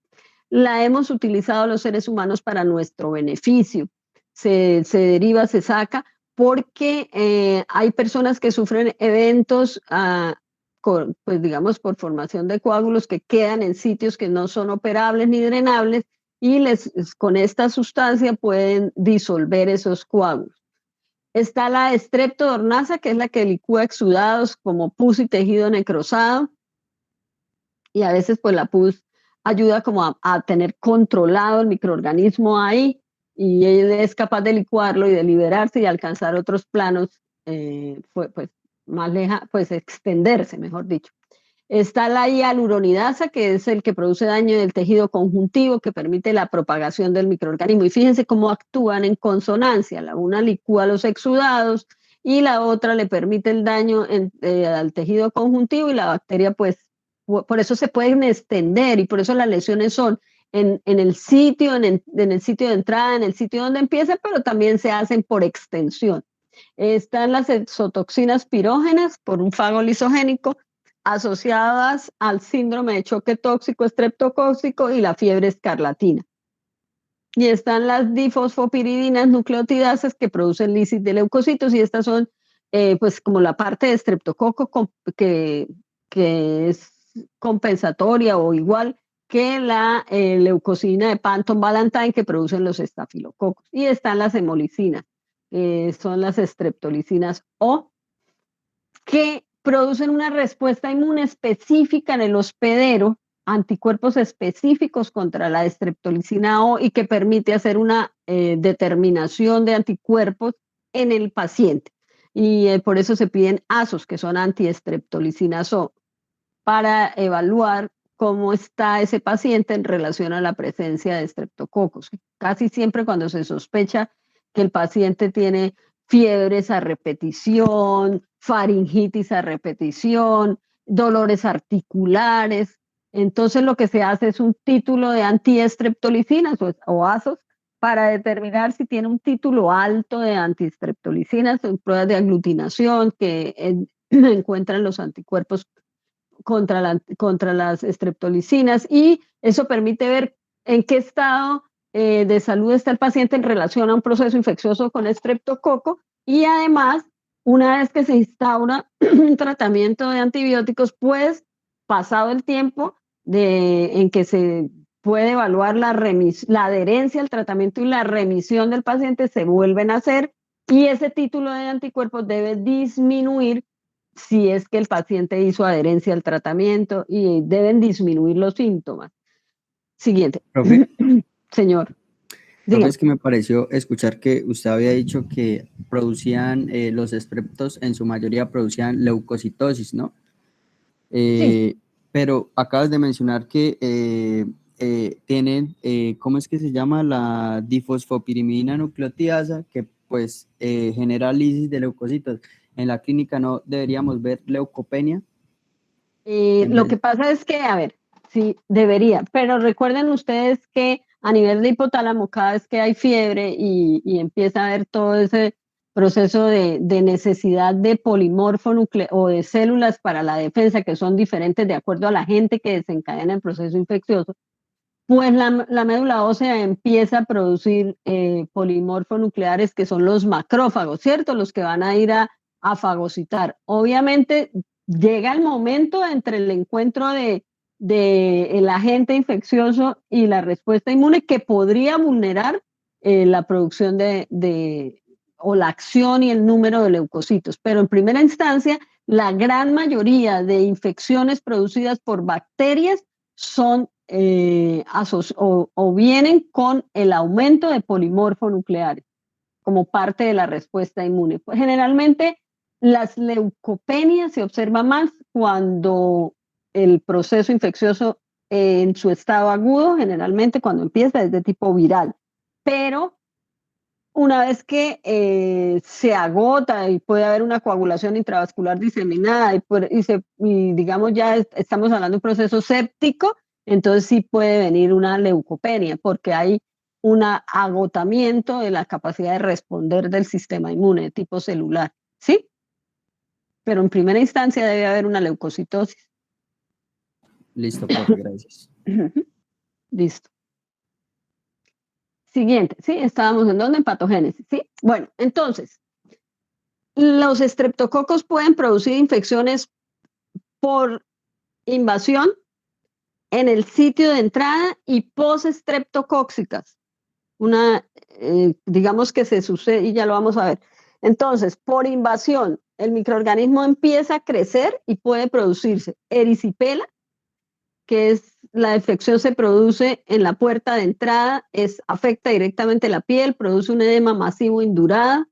la hemos utilizado los seres humanos para nuestro beneficio. Se deriva, se saca, porque hay personas que sufren eventos, pues digamos, por formación de coágulos que quedan en sitios que no son operables ni drenables, y con esta sustancia pueden disolver esos coágulos. Está la streptodornasa, que es la que licúa exudados como pus y tejido necrosado, y a veces pues la pus ayuda como a tener controlado el microorganismo ahí, y él es capaz de licuarlo y de liberarse y alcanzar otros planos, pues más pues extenderse, mejor dicho. Está la hialuronidasa, que es el que produce daño del tejido conjuntivo, que permite la propagación del microorganismo. Y fíjense cómo actúan en consonancia. La una licúa los exudados y la otra le permite el daño al tejido conjuntivo, y la bacteria, pues, por eso se pueden extender y por eso las lesiones son en el sitio, en el sitio de entrada, en el sitio donde empieza, pero también se hacen por extensión. Están las exotoxinas pirógenas por un fago lisogénico asociadas al síndrome de choque tóxico estreptocóxico y la fiebre escarlatina. Y están las difosfopiridinas nucleotidases que producen lisis de leucocitos, y estas son pues como la parte de estreptococo que es compensatoria o igual que la leucocina de Panton-Valentine que producen los estafilococos. Y están las hemolicinas, son las estreptolicinas O, que producen una respuesta inmune específica en el hospedero, anticuerpos específicos contra la estreptolicina O, y que permite hacer una determinación de anticuerpos en el paciente. Y por eso se piden ASOs, que son antiestreptolicinas O, para evaluar cómo está ese paciente en relación a la presencia de estreptococos. Casi siempre cuando se sospecha que el paciente tiene fiebres a repetición, faringitis a repetición, dolores articulares, entonces lo que se hace es un título de antiestreptolicinas o ASOs para determinar si tiene un título alto de antiestreptolicinas, en pruebas de aglutinación que encuentran los anticuerpos contra las estreptolicinas, y eso permite ver en qué estado de salud está el paciente en relación a un proceso infeccioso con estreptococo. Y además, una vez que se instaura un tratamiento de antibióticos, pues pasado el tiempo en que se puede evaluar la adherencia al tratamiento y la remisión del paciente, se vuelven a hacer, y ese título de anticuerpos debe disminuir si es que el paciente hizo adherencia al tratamiento, y deben disminuir los síntomas. Siguiente. Profe. Señor. Profe, es que me pareció escuchar que usted había dicho que producían, los estreptos en su mayoría producían leucocitosis, ¿no? Sí. Pero acabas de mencionar que tienen, ¿cómo es que se llama? La difosfopirimidina nucleotidasa, que pues genera lisis de leucocitos. En la clínica no deberíamos ver leucopenia. Lo que pasa es que, a ver, sí, debería, pero recuerden ustedes que a nivel de hipotálamo, cada vez que hay fiebre y empieza a haber todo ese proceso de necesidad de polimorfo o de células para la defensa, que son diferentes de acuerdo a la gente que desencadena el proceso infeccioso, pues la médula ósea empieza a producir polimorfonucleares, que son los macrófagos, ¿cierto? Los que van a ir a fagocitar. Obviamente llega el momento entre el encuentro de el agente infeccioso y la respuesta inmune, que podría vulnerar la producción o la acción y el número de leucocitos. Pero en primera instancia, la gran mayoría de infecciones producidas por bacterias son o vienen con el aumento de polimorfonucleares como parte de la respuesta inmune. Pues generalmente las leucopenias se observan más cuando el proceso infeccioso en su estado agudo, generalmente cuando empieza, es de tipo viral, pero una vez que se agota y puede haber una coagulación intravascular diseminada y digamos ya estamos hablando de un proceso séptico, entonces sí puede venir una leucopenia, porque hay un agotamiento de la capacidad de responder del sistema inmune de tipo celular, ¿sí? Pero en primera instancia debe haber una leucocitosis. Listo, profe, gracias. Listo. Siguiente, ¿sí? Estábamos en dónde, en patogénesis, ¿sí? Bueno, entonces, los estreptococos pueden producir infecciones por invasión en el sitio de entrada y post-estreptocóxicas. Digamos que se sucede, y ya lo vamos a ver. Entonces, por invasión, el microorganismo empieza a crecer y puede producirse erisipela, que es la infección se produce en la puerta de entrada, afecta directamente la piel, produce un edema masivo indurada.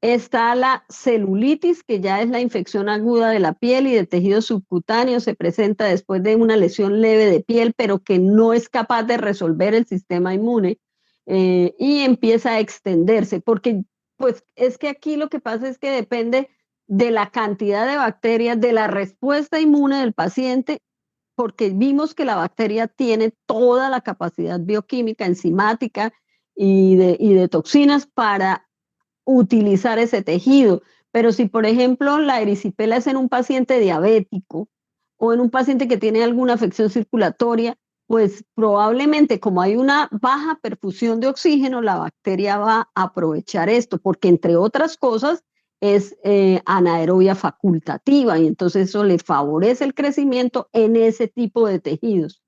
Está la celulitis, que ya es la infección aguda de la piel y de tejido subcutáneo, se presenta después de una lesión leve de piel, pero que no es capaz de resolver el sistema inmune, y empieza a extenderse, porque pues es que aquí lo que pasa es que depende de la cantidad de bacterias, de la respuesta inmune del paciente porque vimos que la bacteria tiene toda la capacidad bioquímica, enzimática y de toxinas para utilizar ese tejido. Pero si, por ejemplo, la erisipela es en un paciente diabético o en un paciente que tiene alguna afección circulatoria, pues probablemente como hay una baja perfusión de oxígeno, la bacteria va a aprovechar esto, porque entre otras cosas es anaerobia facultativa y entonces eso le favorece el crecimiento en ese tipo de tejidos.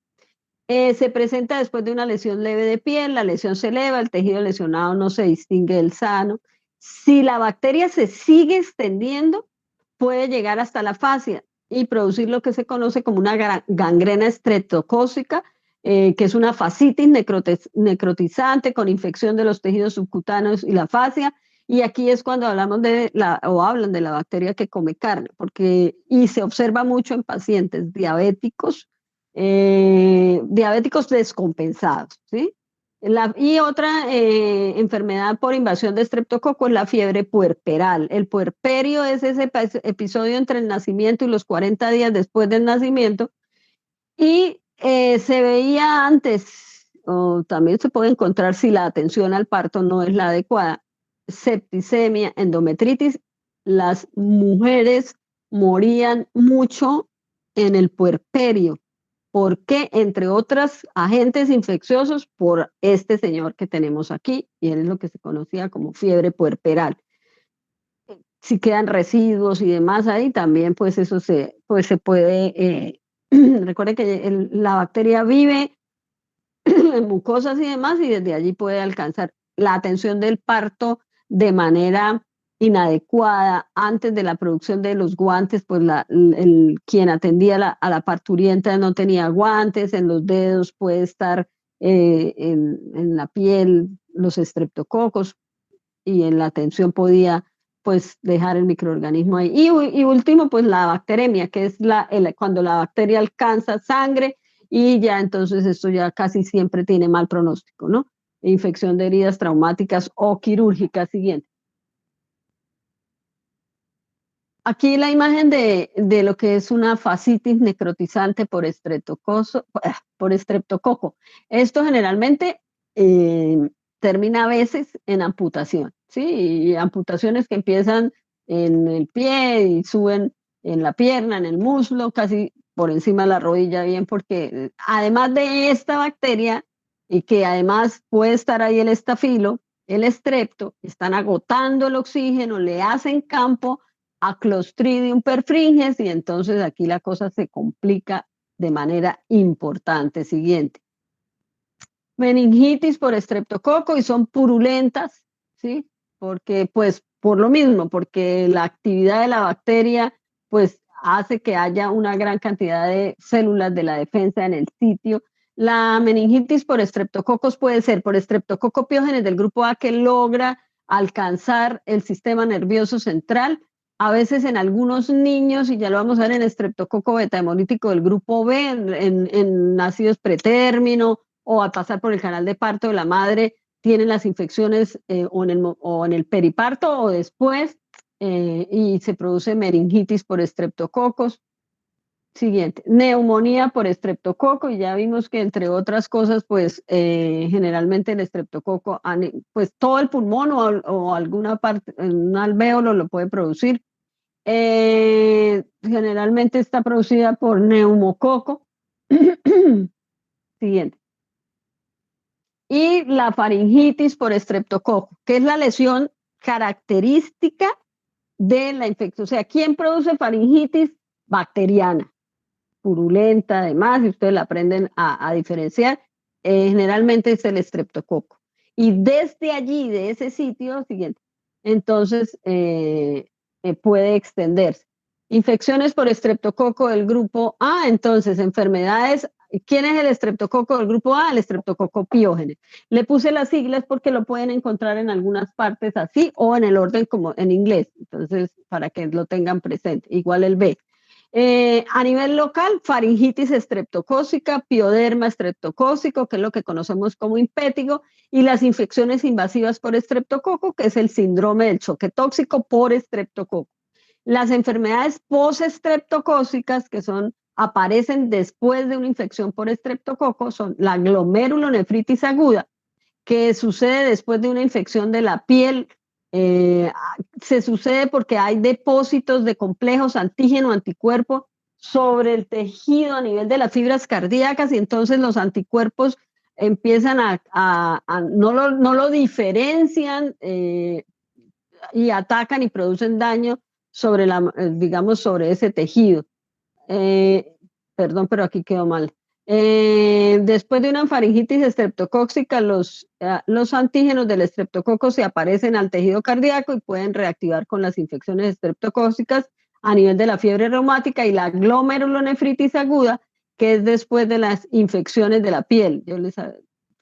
Se presenta después de una lesión leve de piel, la lesión se eleva, el tejido lesionado no se distingue del sano. Si la bacteria se sigue extendiendo, puede llegar hasta la fascia y producir lo que se conoce como una gangrena estreptocócica, que es una fascitis necrotizante con infección de los tejidos subcutáneos y la fascia. Y aquí es cuando hablamos hablan de la bacteria que come carne, y se observa mucho en pacientes diabéticos descompensados, ¿sí? Y otra enfermedad por invasión de estreptococo es la fiebre puerperal. El puerperio es ese episodio entre el nacimiento y los 40 días después del nacimiento, y se veía antes, o también se puede encontrar si la atención al parto no es la adecuada, septicemia, endometritis. Las mujeres morían mucho en el puerperio. ¿Por qué? Entre otros agentes infecciosos, por este señor que tenemos aquí, y él es lo que se conocía como fiebre puerperal. Si quedan residuos y demás ahí, también pues eso se puede, recuerden que la bacteria vive en mucosas y demás, y desde allí puede alcanzar la atención del parto de manera inadecuada. Antes de la producción de los guantes, pues quien atendía a la parturienta no tenía guantes, en los dedos puede estar en la piel los estreptococos, y en la atención podía pues dejar el microorganismo ahí. Y último, pues la bacteremia, que es cuando la bacteria alcanza sangre, y ya entonces esto ya casi siempre tiene mal pronóstico, ¿no? Infección de heridas traumáticas o quirúrgicas. Siguiente. Aquí la imagen de lo que es una fascitis necrotizante por estreptococo. Esto generalmente termina a veces en amputación, ¿sí? Y amputaciones que empiezan en el pie y suben en la pierna, en el muslo, casi por encima de la rodilla, bien, porque además de esta bacteria, y que además puede estar ahí el estafilo, el estrepto, están agotando el oxígeno, le hacen campo a Clostridium perfringens, y entonces aquí la cosa se complica de manera importante. Siguiente. Meningitis por estreptococo, y son purulentas, ¿sí? Porque, pues, por lo mismo, porque la actividad de la bacteria, pues, hace que haya una gran cantidad de células de la defensa en el sitio. La meningitis por estreptococos puede ser por estreptococo piógenes del grupo A, que logra alcanzar el sistema nervioso central. A veces en algunos niños, y ya lo vamos a ver, en estreptococo beta hemolítico del grupo B, en nacidos pretérmino, o al pasar por el canal de parto de la madre, tienen las infecciones o en el periparto o después, y se produce meningitis por estreptococos. Siguiente, neumonía por estreptococo, y ya vimos que entre otras cosas, pues generalmente el estreptococo, pues todo el pulmón o alguna parte, un alvéolo lo puede producir. Generalmente está producida por neumococo. Siguiente. Y la faringitis por estreptococo, que es la lesión característica de la infección. O sea, ¿quién produce faringitis? Bacteriana, purulenta, además, y ustedes la aprenden a diferenciar. Generalmente es el estreptococo. Y desde allí, de ese sitio, siguiente, entonces puede extenderse. Infecciones por estreptococo del grupo A, entonces enfermedades. ¿Quién es el estreptococo del grupo A? El estreptococo piógenes. Le puse las siglas porque lo pueden encontrar en algunas partes así o en el orden como en inglés, entonces para que lo tengan presente. Igual el B. A nivel local, faringitis estreptocócica, pioderma estreptocócico, que es lo que conocemos como impétigo, y las infecciones invasivas por estreptococo, que es el síndrome del choque tóxico por estreptococo. Las enfermedades postestreptocócicas, que son aparecen después de una infección por estreptococo son la glomerulonefritis aguda, que sucede después de una infección de la piel. Se sucede porque hay depósitos de complejos antígeno-anticuerpo sobre el tejido a nivel de las fibras cardíacas, y entonces los anticuerpos empiezan no lo diferencian y atacan y producen daño sobre digamos, sobre ese tejido. Perdón, pero aquí quedó mal. Después de una faringitis estreptocóxica, los antígenos del estreptococo se aparecen al tejido cardíaco y pueden reactivar con las infecciones estreptocóxicas a nivel de la fiebre reumática, y la glomerulonefritis aguda, que es después de las infecciones de la piel.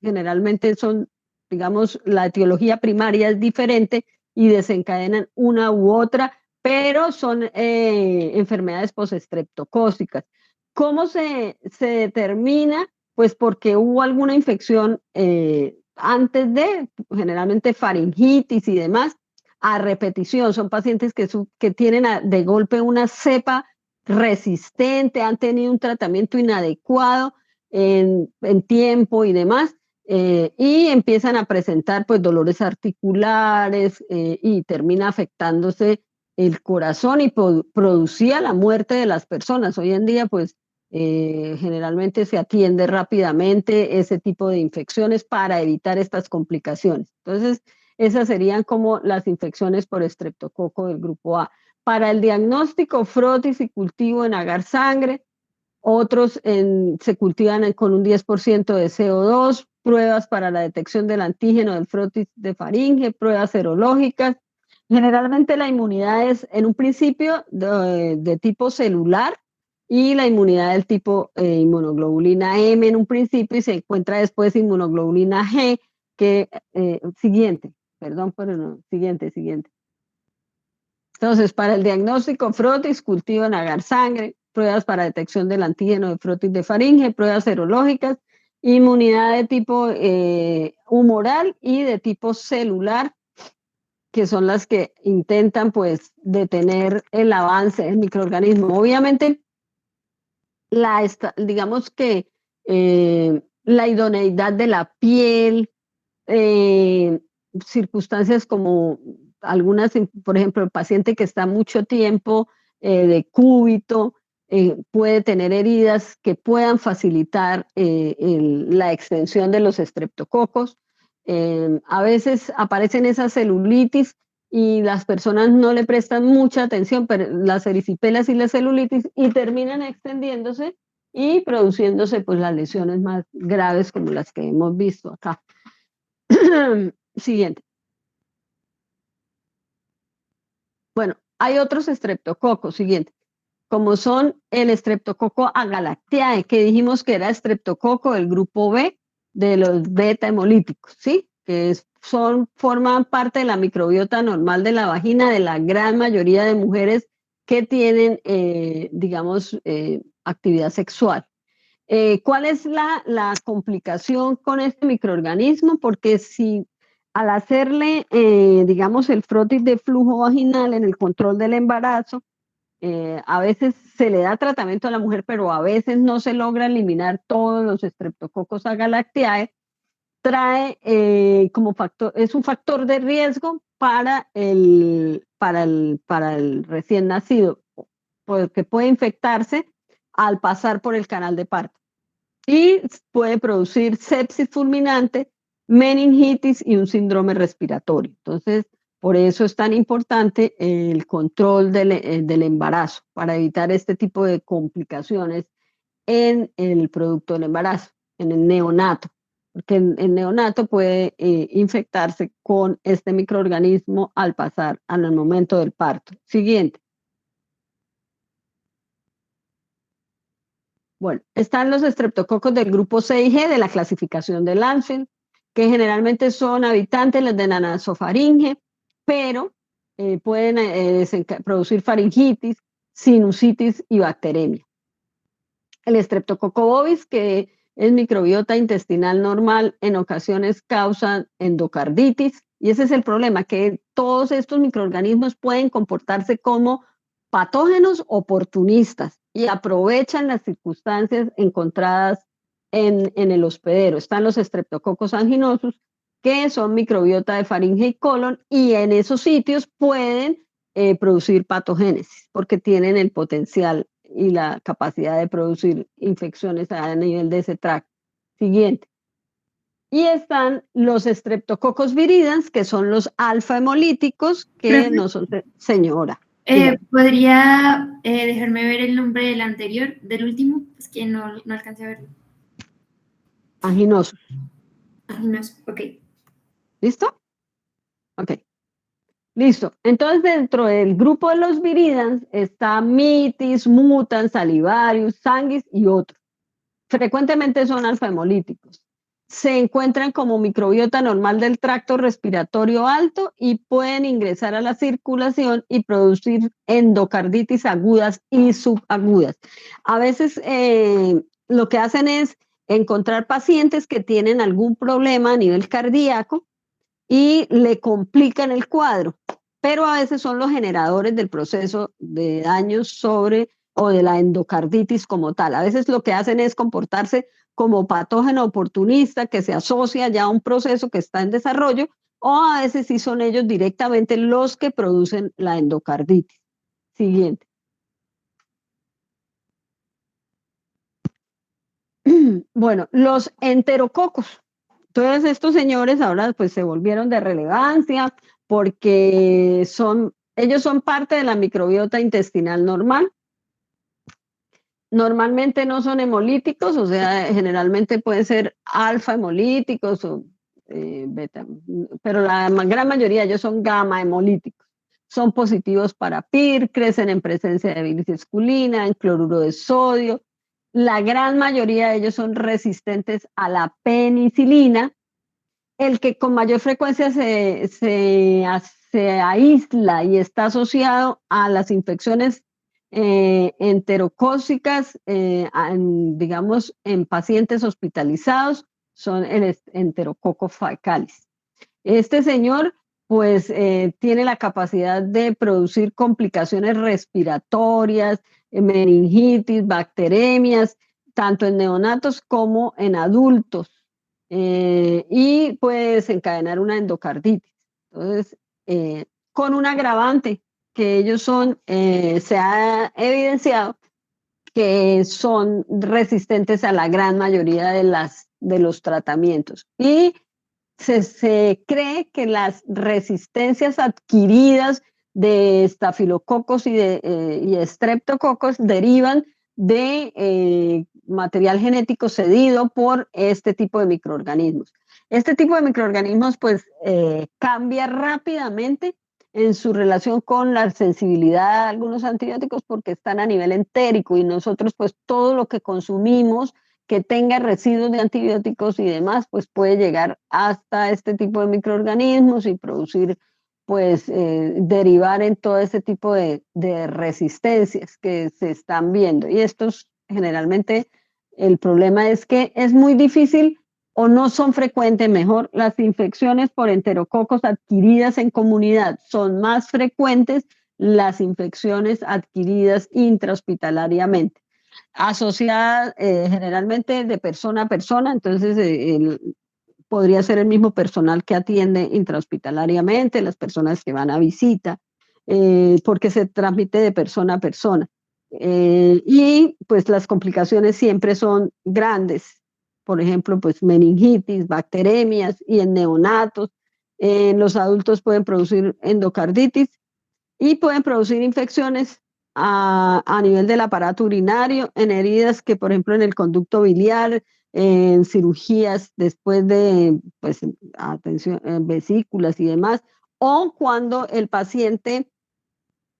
Generalmente son, digamos, la etiología primaria es diferente y desencadenan una u otra, pero son enfermedades postestreptocócicas. ¿Cómo se determina? Pues porque hubo alguna infección antes de, generalmente faringitis y demás, a repetición. Son pacientes que tienen de golpe una cepa resistente, han tenido un tratamiento inadecuado en tiempo y demás, y empiezan a presentar pues dolores articulares y termina afectándose el corazón y producía la muerte de las personas. Hoy en día pues generalmente se atiende rápidamente ese tipo de infecciones para evitar estas complicaciones. Entonces, esas serían como las infecciones por estreptococo del grupo A. Para el diagnóstico, frotis y cultivo en agar sangre, otros se cultivan con un 10% de CO2, pruebas para la detección del antígeno del frotis de faringe, pruebas serológicas. Generalmente la inmunidad es en un principio de tipo celular, y la inmunidad del tipo inmunoglobulina M en un principio, y se encuentra después inmunoglobulina G, que siguiente. Entonces, para el diagnóstico, frotis, cultivo en agar sangre, pruebas para detección del antígeno de frotis de faringe, pruebas serológicas, inmunidad de tipo humoral y de tipo celular, que son las que intentan pues detener el avance del microorganismo. Obviamente, digamos que la idoneidad de la piel, circunstancias como algunas, por ejemplo, el paciente que está mucho tiempo de cúbito, puede tener heridas que puedan facilitar la extensión de los estreptococos. A veces aparecen esas celulitis y las personas no le prestan mucha atención, pero las erisipelas y la celulitis, y terminan extendiéndose y produciéndose pues las lesiones más graves como las que hemos visto acá. Siguiente. Bueno, hay otros estreptococos, siguiente, como son el estreptococo agalactiae, que dijimos que era estreptococo del grupo B de los beta hemolíticos, ¿sí? Que forman parte de la microbiota normal de la vagina de la gran mayoría de mujeres que tienen, digamos, actividad sexual. ¿Cuál es la complicación con este microorganismo? Porque si al hacerle, digamos, el frotis de flujo vaginal en el control del embarazo, a veces se le da tratamiento a la mujer, pero a veces no se logra eliminar todos los estreptococos agalactiae, trae como factor, es un factor de riesgo para el recién nacido, porque puede infectarse al pasar por el canal de parto y puede producir sepsis fulminante, meningitis y un síndrome respiratorio. Entonces, por eso es tan importante el control del embarazo, para evitar este tipo de complicaciones en el producto del embarazo, en el neonato, porque el neonato puede infectarse con este microorganismo al pasar al momento del parto. Siguiente. Bueno, están los estreptococos del grupo C y G de la clasificación de Lansen, que generalmente son habitantes de la nasofaringe, pero pueden producir faringitis, sinusitis y bacteremia. El estreptococo bovis, que es microbiota intestinal normal, en ocasiones causa endocarditis, y ese es el problema, que todos estos microorganismos pueden comportarse como patógenos oportunistas. y aprovechan las circunstancias encontradas en el hospedero. Están los Streptococcus anginosus, que son microbiota de faringe y colon, y en esos sitios pueden producir patogénesis, porque tienen el potencial y la capacidad de producir infecciones a nivel de ese tracto. Siguiente. Y están los Streptococcus viridans, que son los alfa hemolíticos, que no son, señora. ¿Podría dejarme ver el nombre del anterior, del último? Es que no alcancé a verlo. Anginosos. Anginosos, ok. ¿Listo? Ok. Listo. Entonces, dentro del grupo de los viridans está mitis, mutans, salivarius, sanguis y otros. Frecuentemente son alfa-hemolíticos. Se encuentran como microbiota normal del tracto respiratorio alto y pueden ingresar a la circulación y producir endocarditis agudas y subagudas. A veces lo que hacen es encontrar pacientes que tienen algún problema a nivel cardíaco y le complican el cuadro, pero a veces son los generadores del proceso de daños sobre o de la endocarditis como tal. A veces lo que hacen es comportarse como patógeno oportunista que se asocia ya a un proceso que está en desarrollo, o a veces sí son ellos directamente los que producen la endocarditis. Siguiente. Bueno, los enterococos. Todos estos señores ahora pues se volvieron de relevancia porque ellos son parte de la microbiota intestinal normal. Normalmente no son hemolíticos, o sea, generalmente pueden ser alfa hemolíticos o beta, pero la gran mayoría de ellos son gamma hemolíticos. Son positivos para PIR, crecen en presencia de bilis esculina, en cloruro de sodio. La gran mayoría de ellos son resistentes a la penicilina. El que con mayor frecuencia se aísla y está asociado a las infecciones enterocócicas, digamos, en pacientes hospitalizados, son el Enterococcus faecalis. Este señor, pues, tiene la capacidad de producir complicaciones respiratorias, meningitis, bacteremias, tanto en neonatos como en adultos. Y puede desencadenar una endocarditis. Entonces, con un agravante, que ellos se ha evidenciado que son resistentes a la gran mayoría de los tratamientos. Y se cree que las resistencias adquiridas de estafilococos y estreptococos derivan de material genético cedido por este tipo de microorganismos. Este tipo de microorganismos pues cambia rápidamente en su relación con la sensibilidad a algunos antibióticos porque están a nivel entérico, y nosotros pues todo lo que consumimos que tenga residuos de antibióticos y demás, pues puede llegar hasta este tipo de microorganismos y producir, pues, derivar en todo ese tipo de resistencias que se están viendo. Y estos generalmente, el problema es que es muy difícil o no son frecuentes, mejor, las infecciones por enterococos adquiridas en comunidad. Son más frecuentes las infecciones adquiridas intrahospitalariamente, asociadas generalmente de persona a persona. Entonces podría ser el mismo personal que atiende intrahospitalariamente, las personas que van a visita, porque se transmite de persona a persona. Y pues las complicaciones siempre son grandes, por ejemplo, pues meningitis, bacteremias, y en neonatos. En los adultos pueden producir endocarditis y pueden producir infecciones a nivel del aparato urinario, en heridas que, por ejemplo, en el conducto biliar, en cirugías después de, pues, atención, vesículas y demás, o cuando el paciente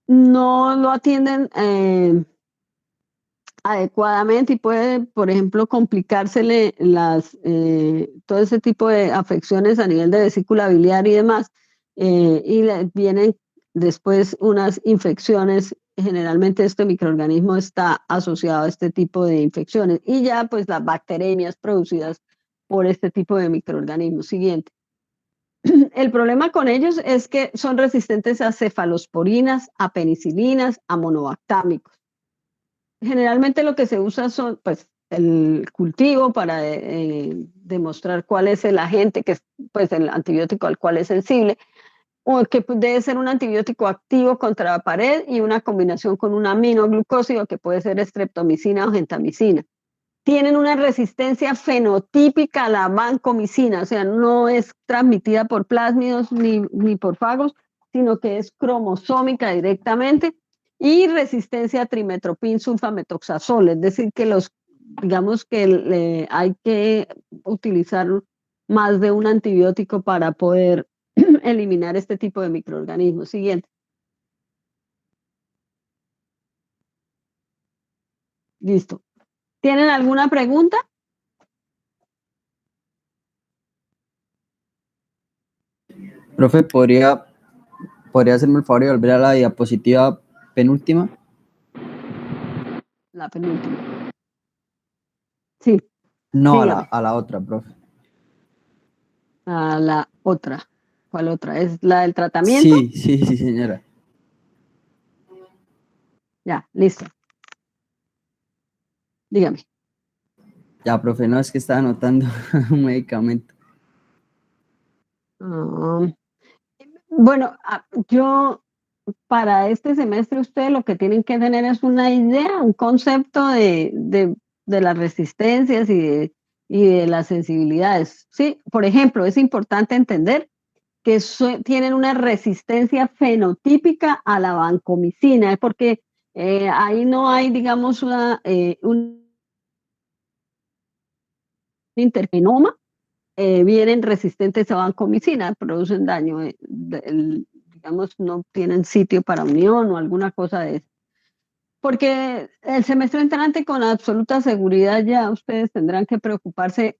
no lo atienden adecuadamente, y puede, por ejemplo, complicársele todo ese tipo de afecciones a nivel de vesícula biliar y demás, y vienen después unas infecciones. Generalmente este microorganismo está asociado a este tipo de infecciones, y ya pues las bacteremias producidas por este tipo de microorganismos. Siguiente. El problema con ellos es que son resistentes a cefalosporinas, a penicilinas, a monobactámicos. generalmente lo que se usa son, pues, el cultivo para demostrar cuál es el agente, que es, pues, el antibiótico al cual es sensible, o que debe ser un antibiótico activo contra la pared y una combinación con un aminoglucósido que puede ser streptomicina o gentamicina. Tienen una resistencia fenotípica a la vancomicina, o sea, no es transmitida por plásmidos ni por fagos, sino que es cromosómica directamente, y resistencia a trimetoprim sulfametoxazol, es decir, que digamos que hay que utilizar más de un antibiótico para poder eliminar este tipo de microorganismos. Siguiente. Listo. ¿Tienen alguna pregunta? Profe, ¿podría hacerme el favor de volver a la diapositiva penúltima? La penúltima. Sí. No, dígame. a la otra, profe. A la otra. ¿Cuál otra? ¿Es la del tratamiento? Sí, señora. Ya, listo. Dígame. Ya, profe, no, es que estaba anotando un medicamento. Bueno, yo para este semestre ustedes lo que tienen que tener es una idea, un concepto de las resistencias y de las sensibilidades. Sí, por ejemplo, es importante entender que tienen una resistencia fenotípica a la vancomicina, porque ahí no hay, digamos, un intergenoma, vienen resistentes a vancomicina, producen daño, digamos, no tienen sitio para unión o alguna cosa de eso. Porque el semestre entrante con absoluta seguridad ya ustedes tendrán que preocuparse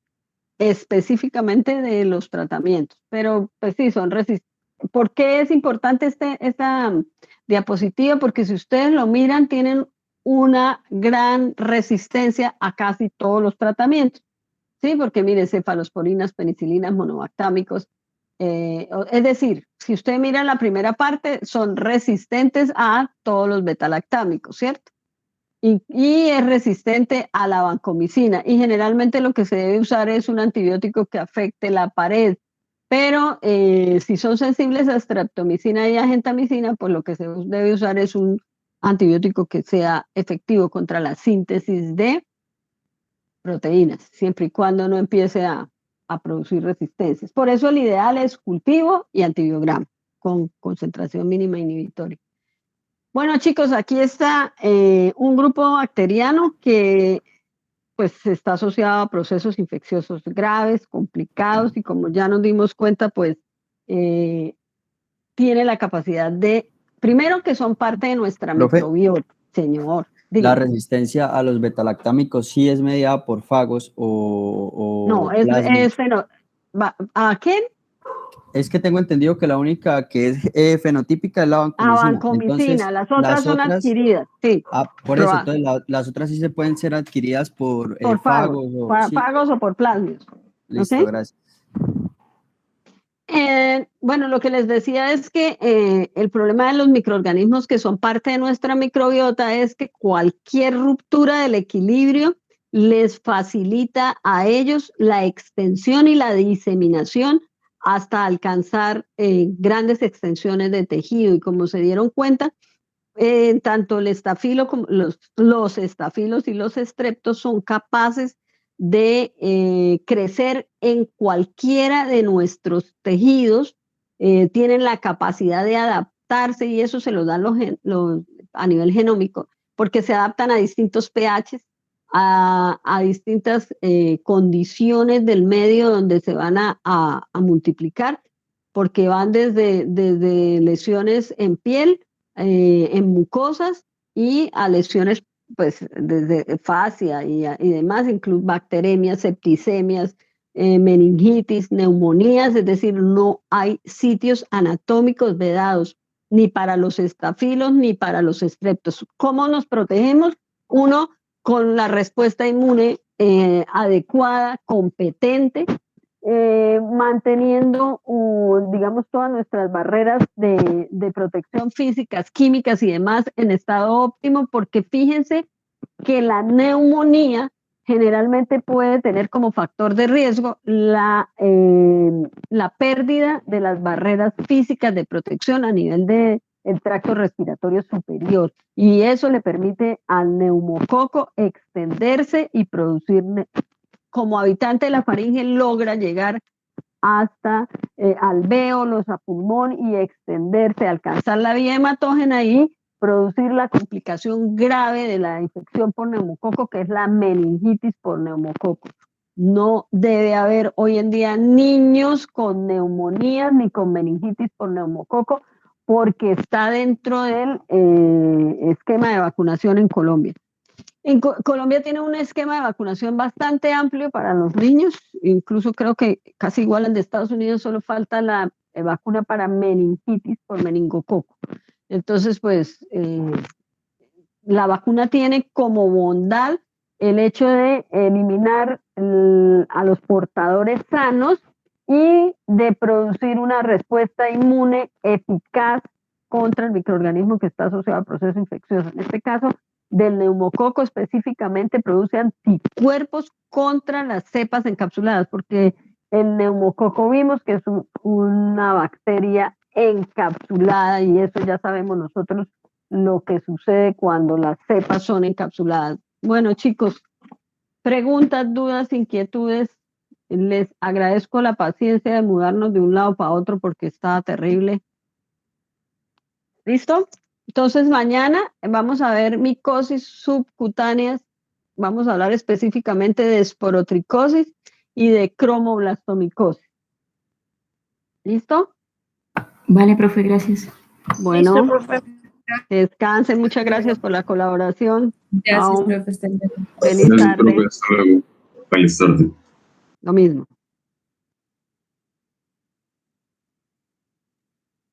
específicamente de los tratamientos, pero pues sí, son resistentes. ¿Por qué es importante esta diapositiva? Porque si ustedes lo miran, tienen una gran resistencia a casi todos los tratamientos. Sí, porque mire, cefalosporinas, penicilinas, monobactámicos. Es decir, si usted mira la primera parte, son resistentes a todos los betalactámicos, ¿cierto? Y es resistente a la vancomicina. Y generalmente lo que se debe usar es un antibiótico que afecte la pared. Pero si son sensibles a streptomicina y a gentamicina, pues lo que se debe usar es un antibiótico que sea efectivo contra la síntesis de proteínas, siempre y cuando no empiece a producir resistencias. Por eso el ideal es cultivo y antibiograma con concentración mínima inhibitoria. Bueno, chicos, aquí está un grupo bacteriano que pues está asociado a procesos infecciosos graves, complicados, y como ya nos dimos cuenta, pues tiene la capacidad de, primero, que son parte de nuestra Profe, microbiota, señor. ¿la Dígame. resistencia a los betalactámicos sí es mediada por fagos No, o plasmidos? ¿A quién? Es que tengo entendido que la única que es fenotípica es la vancomicina. Vancomicina, Entonces, las otras son adquiridas, sí. por eso, entonces las otras sí se pueden ser adquiridas por Por fagos, fagos o sí. fagos o por plásmidos. Listo, ¿Okay? gracias. Bueno, lo que les decía es que el problema de los microorganismos que son parte de nuestra microbiota es que cualquier ruptura del equilibrio les facilita a ellos la extensión y la diseminación hasta alcanzar grandes extensiones de tejido. Y como se dieron cuenta, tanto el estafilo como los estafilos y los estreptos son capaces de crecer en cualquiera de nuestros tejidos, tienen la capacidad de adaptarse, y eso se lo dan a nivel genómico, porque se adaptan a distintos pHs, a distintas condiciones del medio donde se van a multiplicar, porque van desde lesiones en piel, en mucosas, y a lesiones pues desde fascia y demás, incluso bacteremias, septicemias, meningitis, neumonías, es decir, no hay sitios anatómicos vedados ni para los estafilos ni para los estreptos. ¿Cómo nos protegemos? Uno, con la respuesta inmune adecuada, competente, manteniendo, digamos, todas nuestras barreras de protección físicas, químicas y demás en estado óptimo, porque fíjense que la neumonía generalmente puede tener como factor de riesgo la pérdida de las barreras físicas de protección a nivel del tracto respiratorio superior, y eso le permite al neumococo extenderse y producir, como habitante de la faringe, logra llegar hasta alvéolos, a pulmón y extenderse, alcanzar la vía hematógena y producir la complicación grave de la infección por neumococo, que es la meningitis por neumococo. No debe haber hoy en día niños con neumonía ni con meningitis por neumococo, porque está dentro del esquema de vacunación en Colombia. Colombia tiene un esquema de vacunación bastante amplio para los niños, incluso creo que casi igual al de Estados Unidos, solo falta la vacuna para meningitis por meningococo. Entonces, pues, la vacuna tiene como bondad el hecho de eliminar a los portadores sanos y de producir una respuesta inmune eficaz contra el microorganismo que está asociado al proceso infeccioso. En este caso, del neumococo específicamente, produce anticuerpos contra las cepas encapsuladas, porque el neumococo vimos que es una bacteria encapsulada, y eso ya sabemos nosotros lo que sucede cuando las cepas son encapsuladas. Bueno, chicos, preguntas, dudas, inquietudes. Les agradezco la paciencia de mudarnos de un lado para otro porque estaba terrible. ¿Listo? Entonces mañana vamos a ver micosis subcutáneas, vamos a hablar específicamente de esporotricosis y de cromoblastomicosis. ¿Listo? Vale, profe, gracias. Bueno, Listo, profe. descansen, muchas gracias por la colaboración. Gracias, Chao. profe. Hasta luego. Feliz Gracias, tarde. profe. Hasta luego. Feliz tarde. Lo mismo.